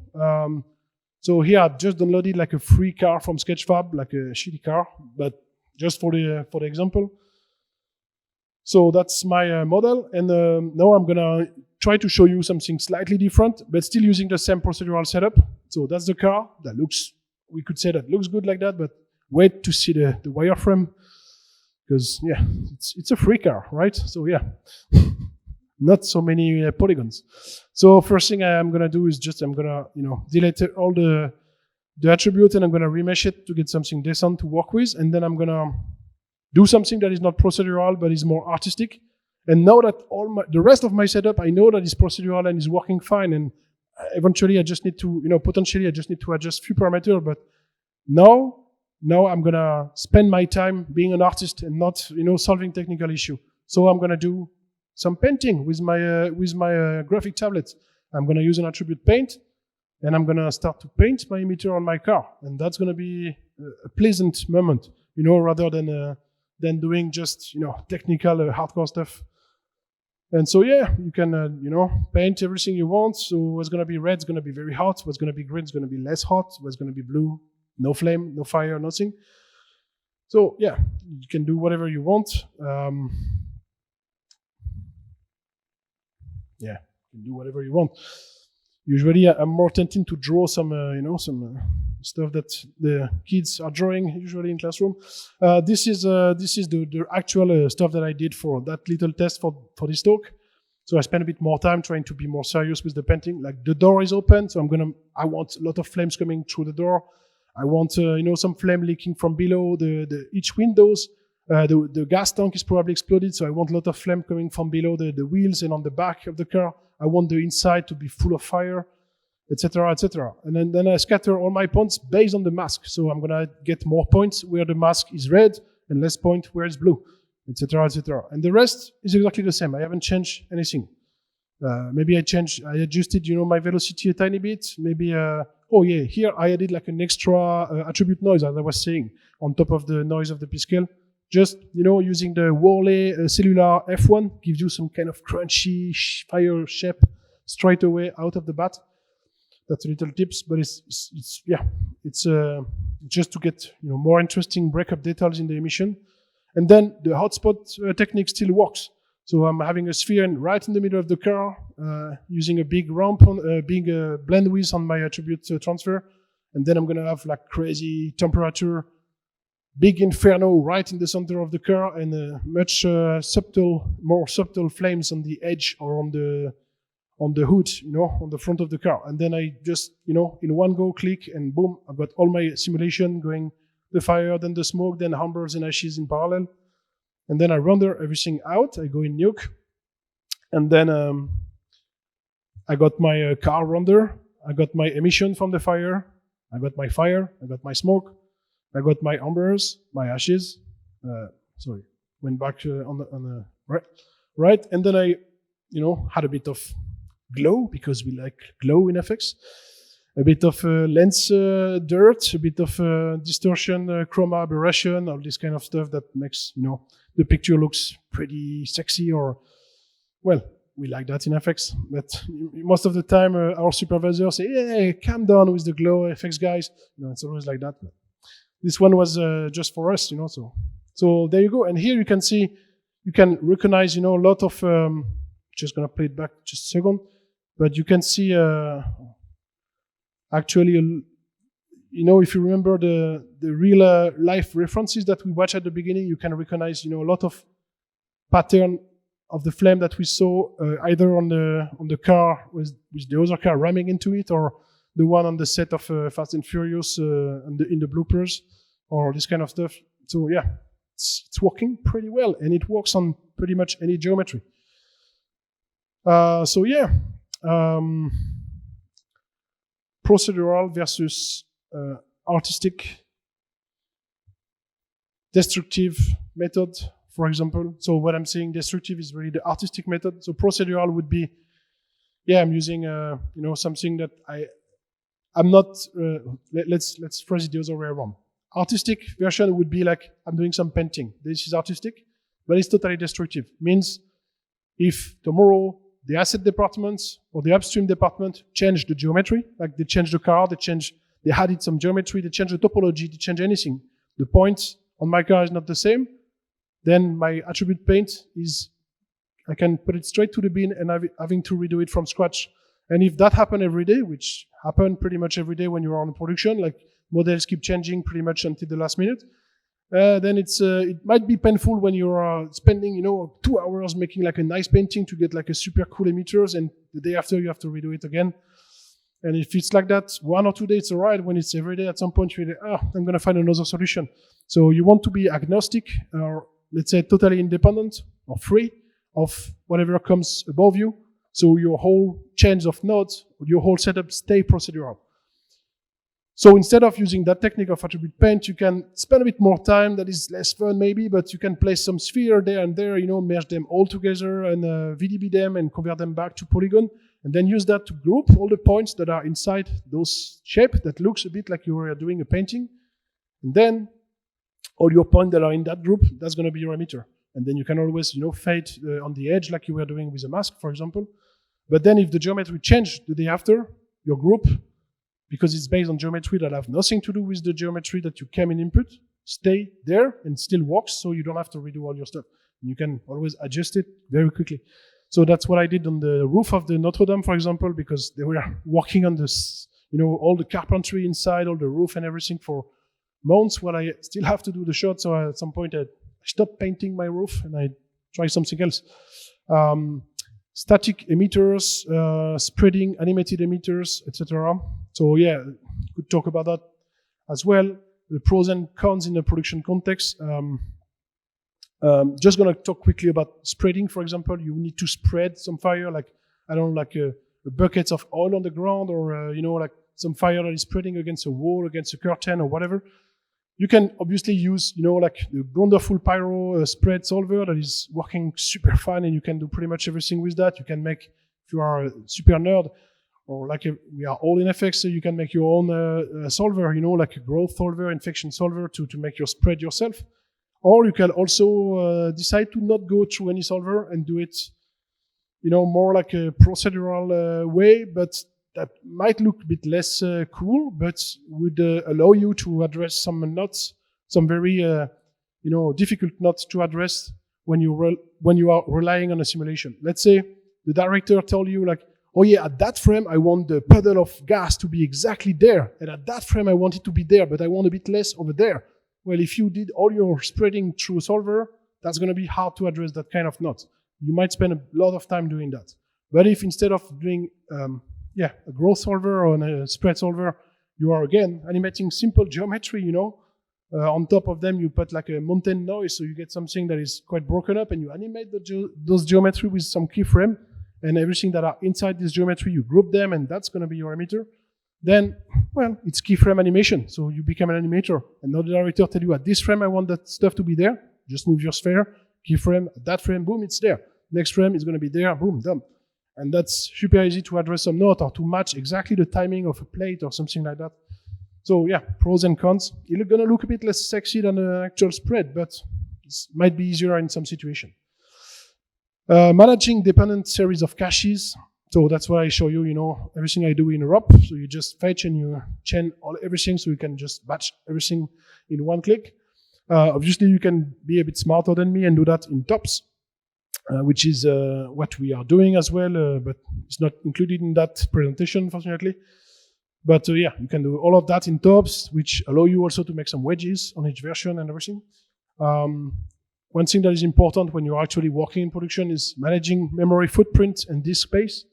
So here I've just downloaded like a free car from Sketchfab, like a shitty car, but just for the example. So that's my model, and now I'm gonna try to show you something slightly different, but still using the same procedural setup. So that's the car that looks, we could say that looks good like that, but wait to see the wireframe. Because, yeah, it's a free car, right? So, yeah, not so many polygons. So first thing I'm gonna do is just I'm gonna delete all the attribute, and I'm gonna remesh it to get something decent to work with, and then I'm gonna do something that is not procedural but is more artistic. And now that the rest of my setup, I know that it's procedural and is working fine, and eventually I just need to, potentially I just need to adjust few parameters, but now I'm gonna spend my time being an artist and not, solving technical issue. So I'm gonna do some painting with my graphic tablet. I'm gonna use an attribute paint, and I'm gonna start to paint my emitter on my car, and that's gonna be a pleasant moment, rather than doing just technical hardcore stuff. And so yeah, you can paint everything you want. So what's gonna be red is gonna be very hot. What's gonna be green is gonna be less hot. What's gonna be blue, no flame, no fire, nothing. So yeah, you can do whatever you want. Yeah, you can do whatever you want. Usually I'm more tempted to draw some stuff that the kids are drawing usually in classroom. This is the actual stuff that I did for that little test for this talk. So I spent a bit more time trying to be more serious with the painting. Like the door is open, so I want a lot of flames coming through the door. I want some flame leaking from below each windows. The gas tank is probably exploded, so I want a lot of flame coming from below the wheels and on the back of the car. I want the inside to be full of fire, etc., etc. And then I scatter all my points based on the mask. So I'm gonna get more points where the mask is red and less points where it's blue, etc., etc. And the rest is exactly the same. I haven't changed anything. Maybe I adjusted, my velocity a tiny bit. Maybe, oh yeah, here I added like an extra attribute noise, as I was saying, on top of the noise of the P-scale. Just, using the Worley cellular F1 gives you some kind of crunchy fire shape straight away out of the bat. That's a little tips, but it's just to get, more interesting breakup details in the emission. And then the hotspot technique still works. So I'm having a sphere right in the middle of the car, using a big ramp big blend width on my attribute transfer. And then I'm gonna have like crazy temperature, big inferno right in the center of the car, and much more subtle flames on the edge or on the hood, on the front of the car. And then I just, in one go click, and boom, I've got all my simulation going, the fire, then the smoke, then embers and ashes in parallel. And then I render everything out. I go in nuke, and then I got my car render. I got my emission from the fire. I got my fire. I got my smoke. I got my embers, my ashes. Sorry, went back on the right, and then I, had a bit of glow because we like glow in FX. A bit of lens dirt, a bit of distortion, chroma aberration, all this kind of stuff that makes the picture looks pretty sexy, or well, we like that in FX. But most of the time, our supervisors say, "Hey, calm down with the glow FX guys." It's always like that. But this one was just for us, So there you go. And here you can see, you can recognize, a lot of. Just gonna play it back just a second, but you can see actually, if you remember the real life references that we watched at the beginning, you can recognize, a lot of pattern of the flame that we saw either on the car with the other car ramming into it, or the one on the set of Fast and Furious in the bloopers, or this kind of stuff. So yeah, it's working pretty well, and it works on pretty much any geometry. So yeah, procedural versus artistic, destructive method, for example. So what I'm saying, destructive is really the artistic method. So procedural would be, I'm using something that I'm not. Let's phrase it the other way around. Artistic version would be like I'm doing some painting. This is artistic, but it's totally destructive. Means if tomorrow the asset departments or the upstream department change the geometry, like they change the car, they added some geometry, they change the topology, they change anything. The points on my car is not the same. Then my attribute paint I can put it straight to the bin and having to redo it from scratch. And if that happens every day, which happen pretty much every day when you are on production, like models keep changing pretty much until the last minute, then it might be painful when you're spending 2 hours making like a nice painting to get like a super cool emitters, and the day after you have to redo it again. And if it's like that 1 or 2 days, it's alright. When it's every day, at some point you're like, I'm gonna find another solution. So you want to be agnostic, or let's say totally independent or free of whatever comes above you. So your whole change of nodes, your whole setup stay procedural. So instead of using that technique of attribute paint, you can spend a bit more time. That is less fun maybe, but you can place some sphere there and there, merge them all together and VDB them and convert them back to polygon. And then use that to group all the points that are inside those shapes that looks a bit like you are doing a painting. And then all your points that are in that group, that's going to be your emitter. And then you can always, fade on the edge like you were doing with a mask, for example. But then if the geometry changed the day after, your group, because it's based on geometry that have nothing to do with the geometry that you came in input, stay there and still works, so you don't have to redo all your stuff. You can always adjust it very quickly. So that's what I did on the roof of the Notre Dame, for example, because they were working on this, all the carpentry inside, all the roof and everything for months while I still have to do the shot. So at some point I stopped painting my roof and I tried something else. Static emitters, spreading animated emitters, etc. So yeah, could talk about that as well. The pros and cons in the production context. Just gonna talk quickly about spreading. For example, you need to spread some fire, like a bucket of oil on the ground, or like some fire that is spreading against a wall, against a curtain, or whatever. You can obviously use, like the wonderful Pyro spread solver that is working super fine, and you can do pretty much everything with that. You can make, if you are a super nerd, or like we are all in FX, so you can make your own solver, like a growth solver, infection solver to make your spread yourself. Or you can also decide to not go through any solver and do it, more like a procedural way, but that might look a bit less cool, but would allow you to address some knots, some very, difficult knots to address when you are relying on a simulation. Let's say the director told you like, oh yeah, at that frame I want the puddle of gas to be exactly there, and at that frame I want it to be there, but I want a bit less over there. Well, if you did all your spreading through a solver, that's going to be hard to address that kind of knot. You might spend a lot of time doing that. But if instead of doing a growth solver or a spread solver, you are again animating simple geometry, on top of them you put like a mountain noise, so you get something that is quite broken up, and you animate those geometry with some keyframe, and everything that are inside this geometry, you group them, and that's going to be your emitter. Then, well, it's keyframe animation, so you become an animator. And now the director tell you, at this frame I want that stuff to be there. Just move your sphere, keyframe, at that frame, boom, it's there. Next frame is going to be there, boom, done. And that's super easy to address some knot or to match exactly the timing of a plate or something like that. So yeah, pros and cons. It's going to look a bit less sexy than an actual spread, but it might be easier in some situation. Managing dependent series of caches. So that's why I show you, everything I do in a ROP. So you just fetch and you chain everything, so you can just batch everything in one click. Obviously, you can be a bit smarter than me and do that in tops, which is what we are doing as well, but it's not included in that presentation, unfortunately. But yeah, you can do all of that in tops, which allow you also to make some wedges on each version and everything. One thing that is important when you're actually working in production is managing memory footprint and disk space.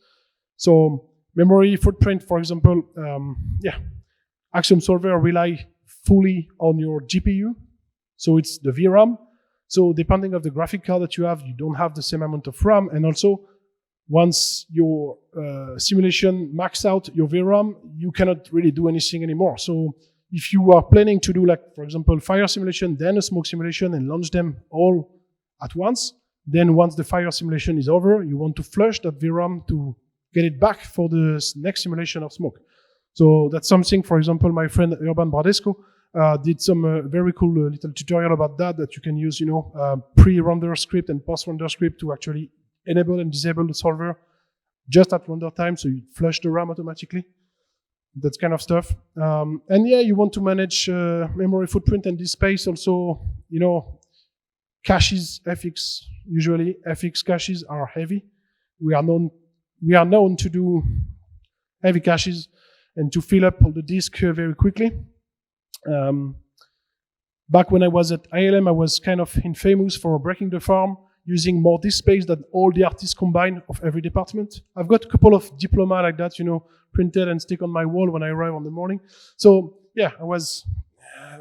So memory footprint, for example, Axiom Solver rely fully on your GPU. So it's the VRAM. So depending on the graphic card that you have, you don't have the same amount of RAM. And also, once your simulation max out your VRAM, you cannot really do anything anymore. So if you are planning to do, like, for example, fire simulation, then a smoke simulation, and launch them all at once, then once the fire simulation is over, you want to flush that VRAM to get it back for the next simulation of smoke. So that's something, for example, my friend Urban Bradesco did some very cool little tutorial about that you can use, pre-render script and post-render script to actually enable and disable the solver just at render time, so you flush the RAM automatically. That kind of stuff. And yeah, you want to manage memory footprint and disk space also, caches, FX, usually FX caches are heavy. We are known to do heavy caches and to fill up all the disk very quickly. Back when I was at ILM, I was kind of infamous for breaking the farm, using more disk space than all the artists combined of every department. I've got a couple of diploma like that, printed and stick on my wall when I arrive on the morning. So yeah, I was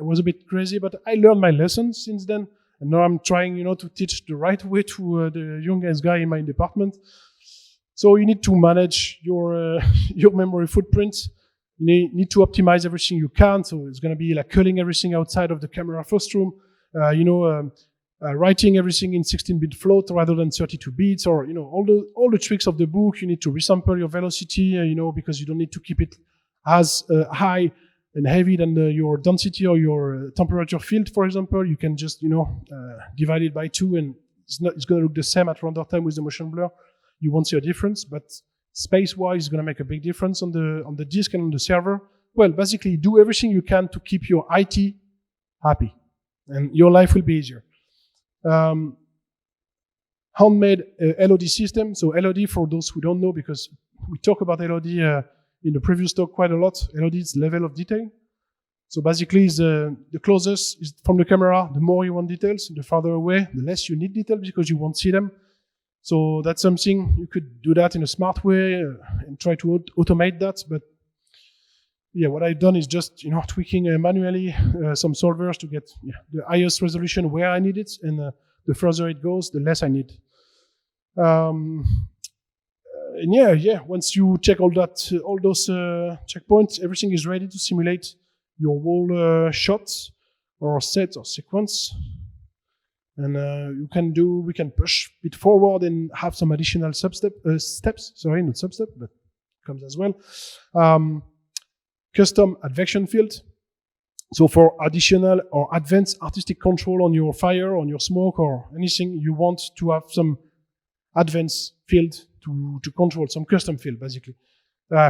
a bit crazy, but I learned my lessons since then. And now I'm trying, to teach the right way to the youngest guy in my department. So you need to manage your memory footprint. You need to optimize everything you can. So it's going to be like culling everything outside of the camera first room. Writing everything in 16-bit float rather than 32 bits, or all the tricks of the book. You need to resample your velocity, because you don't need to keep it as high and heavy than your density or your temperature field, for example. You can just divide it by 2, and it's going to look the same at render time with the motion blur. You won't see a difference, but space-wise, it's going to make a big difference on the disk and on the server. Well, basically, do everything you can to keep your IT happy, and your life will be easier. Handmade LOD system. So LOD, for those who don't know, because we talk about LOD in the previous talk quite a lot. LOD is level of detail. So basically, the closest is from the camera, the more you want details. The farther away, the less you need details because you won't see them. So that's something you could do that in a smart way and try to automate that. But yeah, what I've done is just tweaking manually some solvers to get the highest resolution where I need it, and the further it goes, the less I need. And once you check all those checkpoints, everything is ready to simulate your whole shots or set or sequence. And we can push it forward and have some additional steps. Sorry, not substep, but comes as well. Custom advection field. So for additional or advanced artistic control on your fire, on your smoke, or anything, you want to have some advanced field to control, some custom field, basically.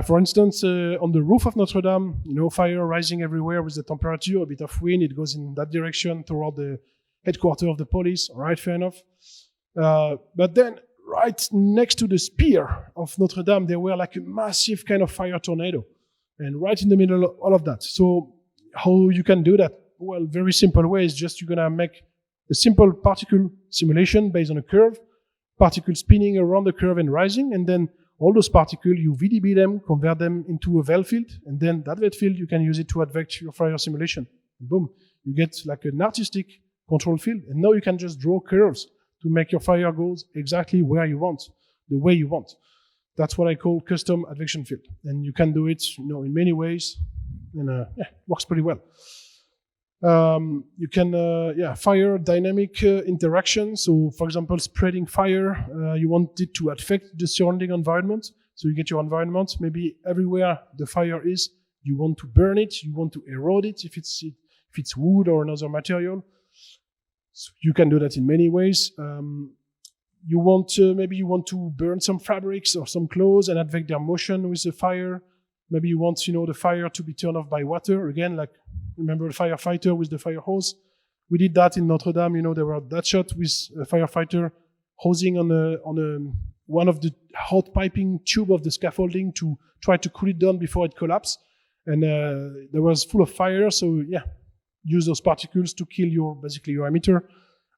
For instance, on the roof of Notre Dame, fire rising everywhere with the temperature, a bit of wind, it goes in that direction toward the headquarters of the police. All right, fair enough. But then right next to the spear of Notre Dame, there were like a massive kind of fire tornado. And right in the middle of all of that. So how you can do that? Well, very simple way is just you're going to make a simple particle simulation based on a curve, particle spinning around the curve and rising, and then all those particles, you VDB them, convert them into a veil field, and then that veil field, you can use it to advect your fire simulation. And boom, you get like an artistic control field, and now you can just draw curves to make your fire goes exactly where you want, the way you want. That's what I call custom advection field. And you can do it, in many ways, and works pretty well. You can, fire dynamic interaction. So, for example, spreading fire, you want it to affect the surrounding environment. So you get your environment, maybe everywhere the fire is, you want to burn it, you want to erode it if it's wood or another material. So you can do that in many ways. Maybe you want to burn some fabrics or some clothes and advect their motion with the fire. Maybe you want, the fire to be turned off by water. Again, like, remember the firefighter with the fire hose? We did that in Notre Dame. There were that shot with a firefighter hosing on one of the hot piping tube of the scaffolding to try to cool it down before it collapsed. And there was full of fire. So yeah, use those particles to kill basically your emitter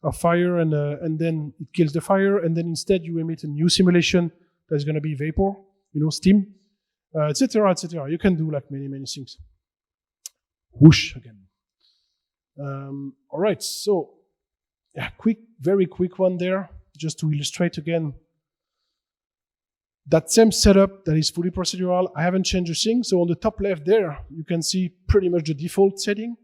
of fire, and then it kills the fire, and then instead you emit a new simulation that's going to be vapor, steam, etc., etc. You can do like many things. Whoosh again. All right, so very quick one there, just to illustrate again that same setup that is fully procedural. I haven't changed a thing. So on the top left there, you can see pretty much the default setting,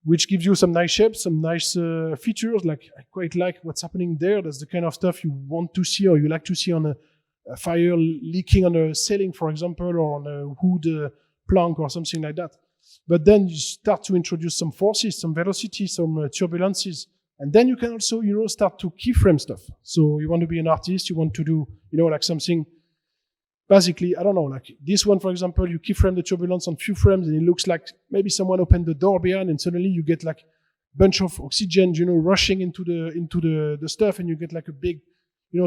which gives you some nice shapes, some nice features. Like, I quite like what's happening there. That's the kind of stuff you want to see, or you like to see on a fire leaking on a ceiling, for example, or on a wood plank or something like that. But then you start to introduce some forces, some velocity, some turbulences. And then you can also, start to keyframe stuff. So you want to be an artist, you want to do, like something. Basically, I don't know, like this one, for example, you keyframe the turbulence on few frames and it looks like maybe someone opened the door behind and suddenly you get like a bunch of oxygen, rushing into the stuff, and you get like a big,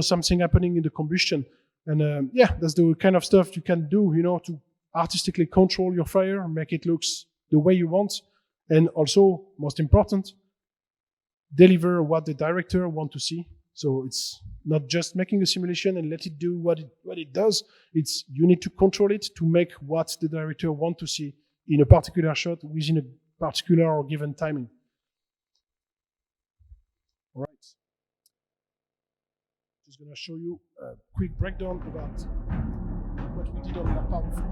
something happening in the combustion. And that's the kind of stuff you can do, to artistically control your fire, make it looks the way you want. And also, most important, deliver what the director wants to see. So it's not just making a simulation and let it do what it does. It's you need to control it to make what the director wants to see in a particular shot within a particular or given timing. All right. Just gonna show you a quick breakdown about what we did on that part of it.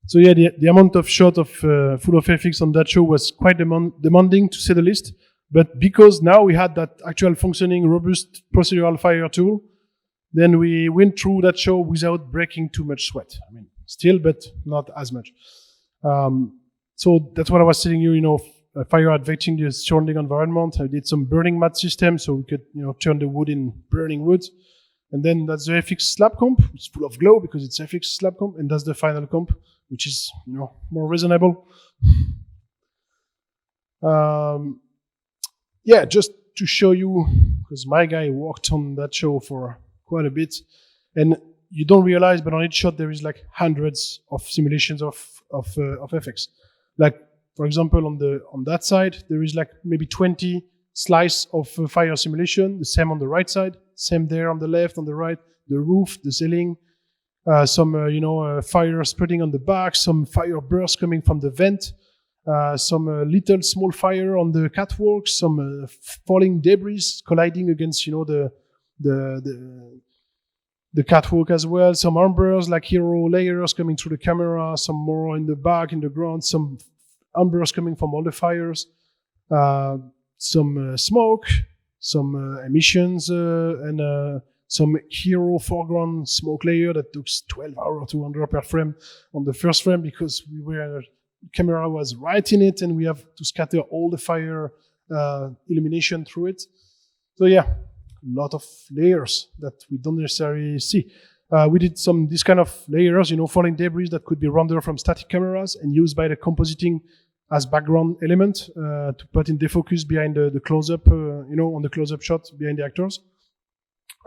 So yeah, the amount of shot of full of FX on that show was quite demanding, to say the least. But because now we had that actual functioning, robust procedural fire tool, then we went through that show without breaking too much sweat. I mean, still, but not as much. So that's what I was telling you, fire advecting the surrounding environment. I did some burning mat system so we could, turn the wood in burning wood. And then that's the FX slab comp. It's full of glow because it's FX slab comp. And that's the final comp, which is, more reasonable. Yeah, just to show you, because my guy worked on that show for quite a bit. And you don't realize, but on each shot, there is like hundreds of simulations of FX. Like, for example, on that side, there is like maybe 20 slice of fire simulation, the same on the right side, same there on the left, on the right, the roof, the ceiling, some fire spreading on the back, some fire bursts coming from the vent, some little small fire on the catwalk, some falling debris colliding against the catwalk as well, some ambers like hero layers coming through the camera, some more in the back, in the ground, some ambers coming from all the fires, some smoke, some emissions, and some hero foreground smoke layer that took 12 hours to render per frame on the first frame because camera was right in it and we have to scatter all the fire illumination through it. So yeah, a lot of layers that we don't necessarily see. We did this kind of layers, falling debris that could be rendered from static cameras and used by the compositing as background element to put in defocus behind the close-up, on the close-up shot behind the actors.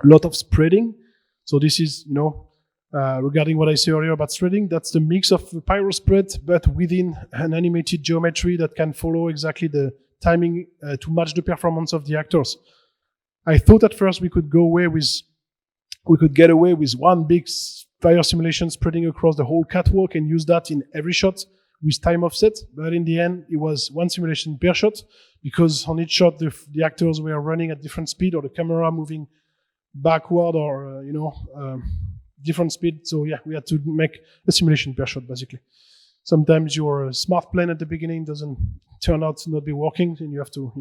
A lot of spreading. So this is, regarding what I said earlier about spreading, that's the mix of pyro spread, but within an animated geometry that can follow exactly the timing to match the performance of the actors. I thought at first we could get away with one big fire simulation spreading across the whole catwalk and use that in every shot with time offset, but in the end it was one simulation per shot because on each shot the actors were running at different speed or the camera moving backward or different speed. So yeah, we had to make a simulation per shot basically. Sometimes your smart plan at the beginning doesn't turn out to not be working and you have to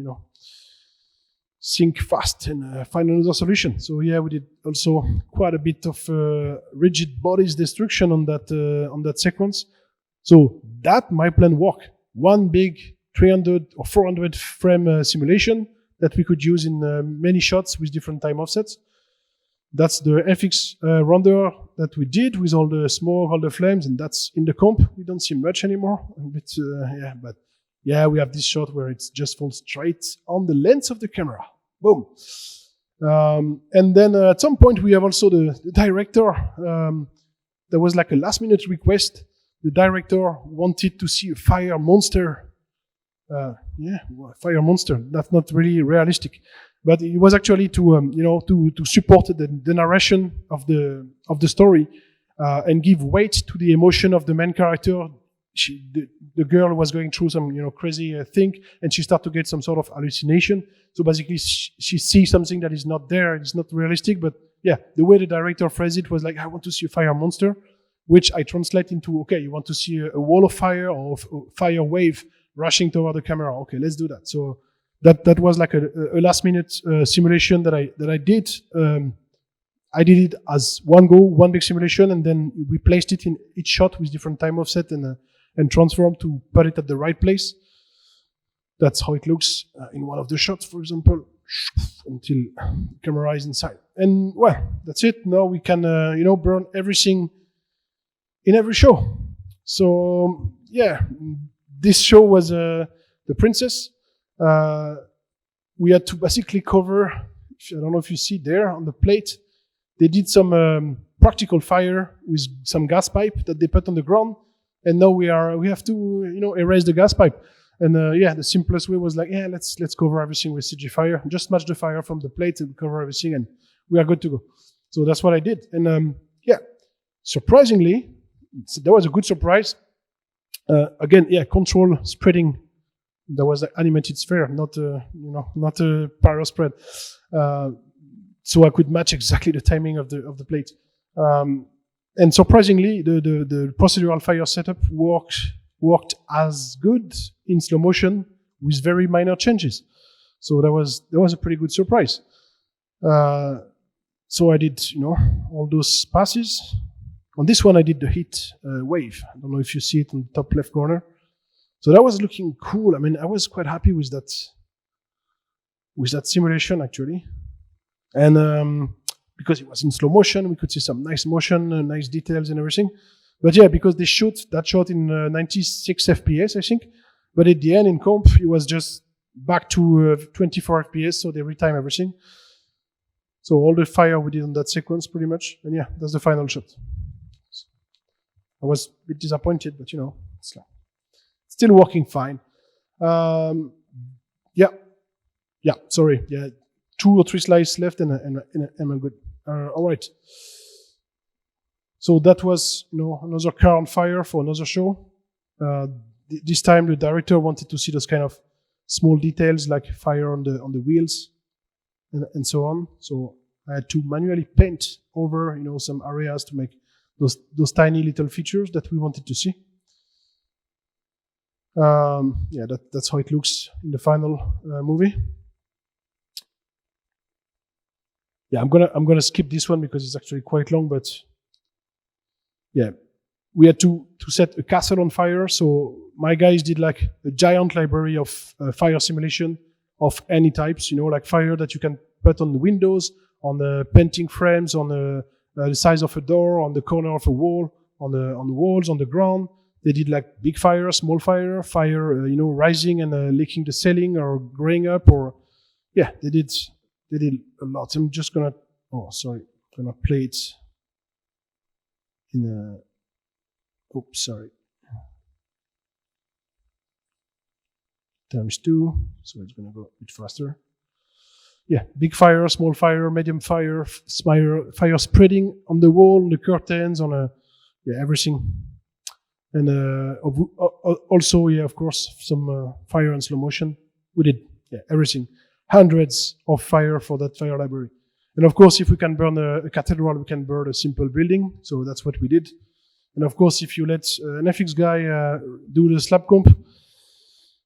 think fast and find another solution. So yeah, we did also quite a bit of rigid bodies destruction on that sequence. So that my plan worked. One big 300 or 400 frame simulation that we could use in many shots with different time offsets. That's the FX render that we did with all the smoke, all the flames, and that's in the comp. We don't see much anymore. But yeah, we have this shot where it just falls straight on the lens of the camera. Boom. And then at some point we have also the director. There was like a last minute request. The director wanted to see a fire monster. Fire monster. That's not really realistic, but it was actually to support the narration of the story and give weight to the emotion of the main character. The girl was going through some crazy thing, and she started to get some sort of hallucination. So basically, she sees something that is not there. It's not realistic, but yeah, the way the director phrased it was like, I want to see a fire monster, which I translate into, okay, you want to see a wall of fire or a fire wave rushing toward the camera. Okay, let's do that. So that was like a last minute simulation that I did. I did it as one big simulation, and then we placed it in each shot with different time offset and transformed to put it at the right place. That's how it looks in one of the shots, for example, until the camera is inside. And well, that's it. Now we can burn everything in every show. So yeah, this show was the Princess. We had to basically cover, I don't know if you see there on the plate, they did some practical fire with some gas pipe that they put on the ground, and now we have to erase the gas pipe. And the simplest way was like, let's cover everything with CG fire, just match the fire from the plate and cover everything, and we are good to go. So that's what I did. And surprisingly, that was a good surprise. Again, control spreading. There was an animated sphere, not a pyro spread. So I could match exactly the timing of the plate. And surprisingly, the procedural fire setup worked as good in slow motion with very minor changes. So that was a pretty good surprise. So I did all those passes. On this one, I did the heat wave. I don't know if you see it in the top left corner. So that was looking cool. I mean, I was quite happy with that simulation actually. And because it was in slow motion, we could see some nice motion, nice details and everything. But yeah, because they that shot in 96 FPS, I think. But at the end in comp, it was just back to 24 FPS, so they retime everything. So all the fire we did on that sequence pretty much. And yeah, that's the final shot. I was a bit disappointed, but it's still working fine. Sorry. Yeah, 2 or 3 slides left and I'm good. All right. So that was, another car on fire for another show. This time the director wanted to see those kind of small details like fire on the wheels and so on. So I had to manually paint over, some areas to make those tiny little features that we wanted to see. That's how it looks in the final movie. Yeah, I'm gonna skip this one because it's actually quite long, but yeah, we had to set a castle on fire. So my guys did like a giant library of fire simulation of any types, like fire that you can put on the windows, on the painting frames, on the size of a door, on the corner of a wall, on the walls, on the ground. They did like big fire, small fire, rising and leaking the ceiling or growing up, or yeah, they did a lot. I'm just gonna play it in a, times 2, so it's gonna go a bit faster. Yeah, big fire, small fire, medium fire, fire spreading on the wall, on the curtains, on everything. And also, of course, some fire and slow motion. We did everything. Hundreds of fire for that fire library. And of course, if we can burn a cathedral, we can burn a simple building. So that's what we did. And of course, if you let an FX guy do the slab comp,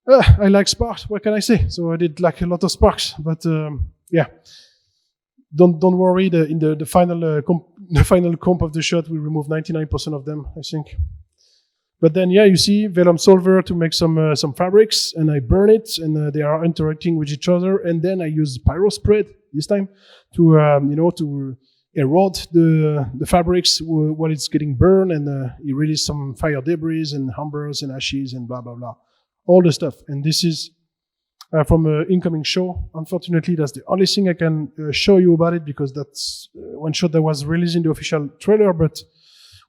I like sparks. What can I say? So I did like a lot of sparks. But don't worry. In the final comp of the shot, we removed 99% of them, I think. But then, yeah, you see vellum solver to make some fabrics, and I burn it, and they are interacting with each other. And then I use pyro spread this time to, to erode the fabrics while it's getting burned, and it releases some fire debris and embers and ashes and blah, blah, blah. All the stuff. And this is from an incoming show. Unfortunately, that's the only thing I can show you about it, because that's one shot that was released in the official trailer, but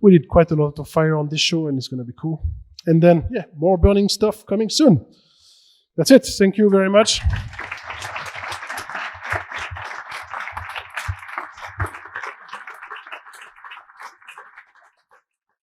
we did quite a lot of fire on this show, and it's going to be cool. And then, yeah, more burning stuff coming soon. That's it. Thank you very much.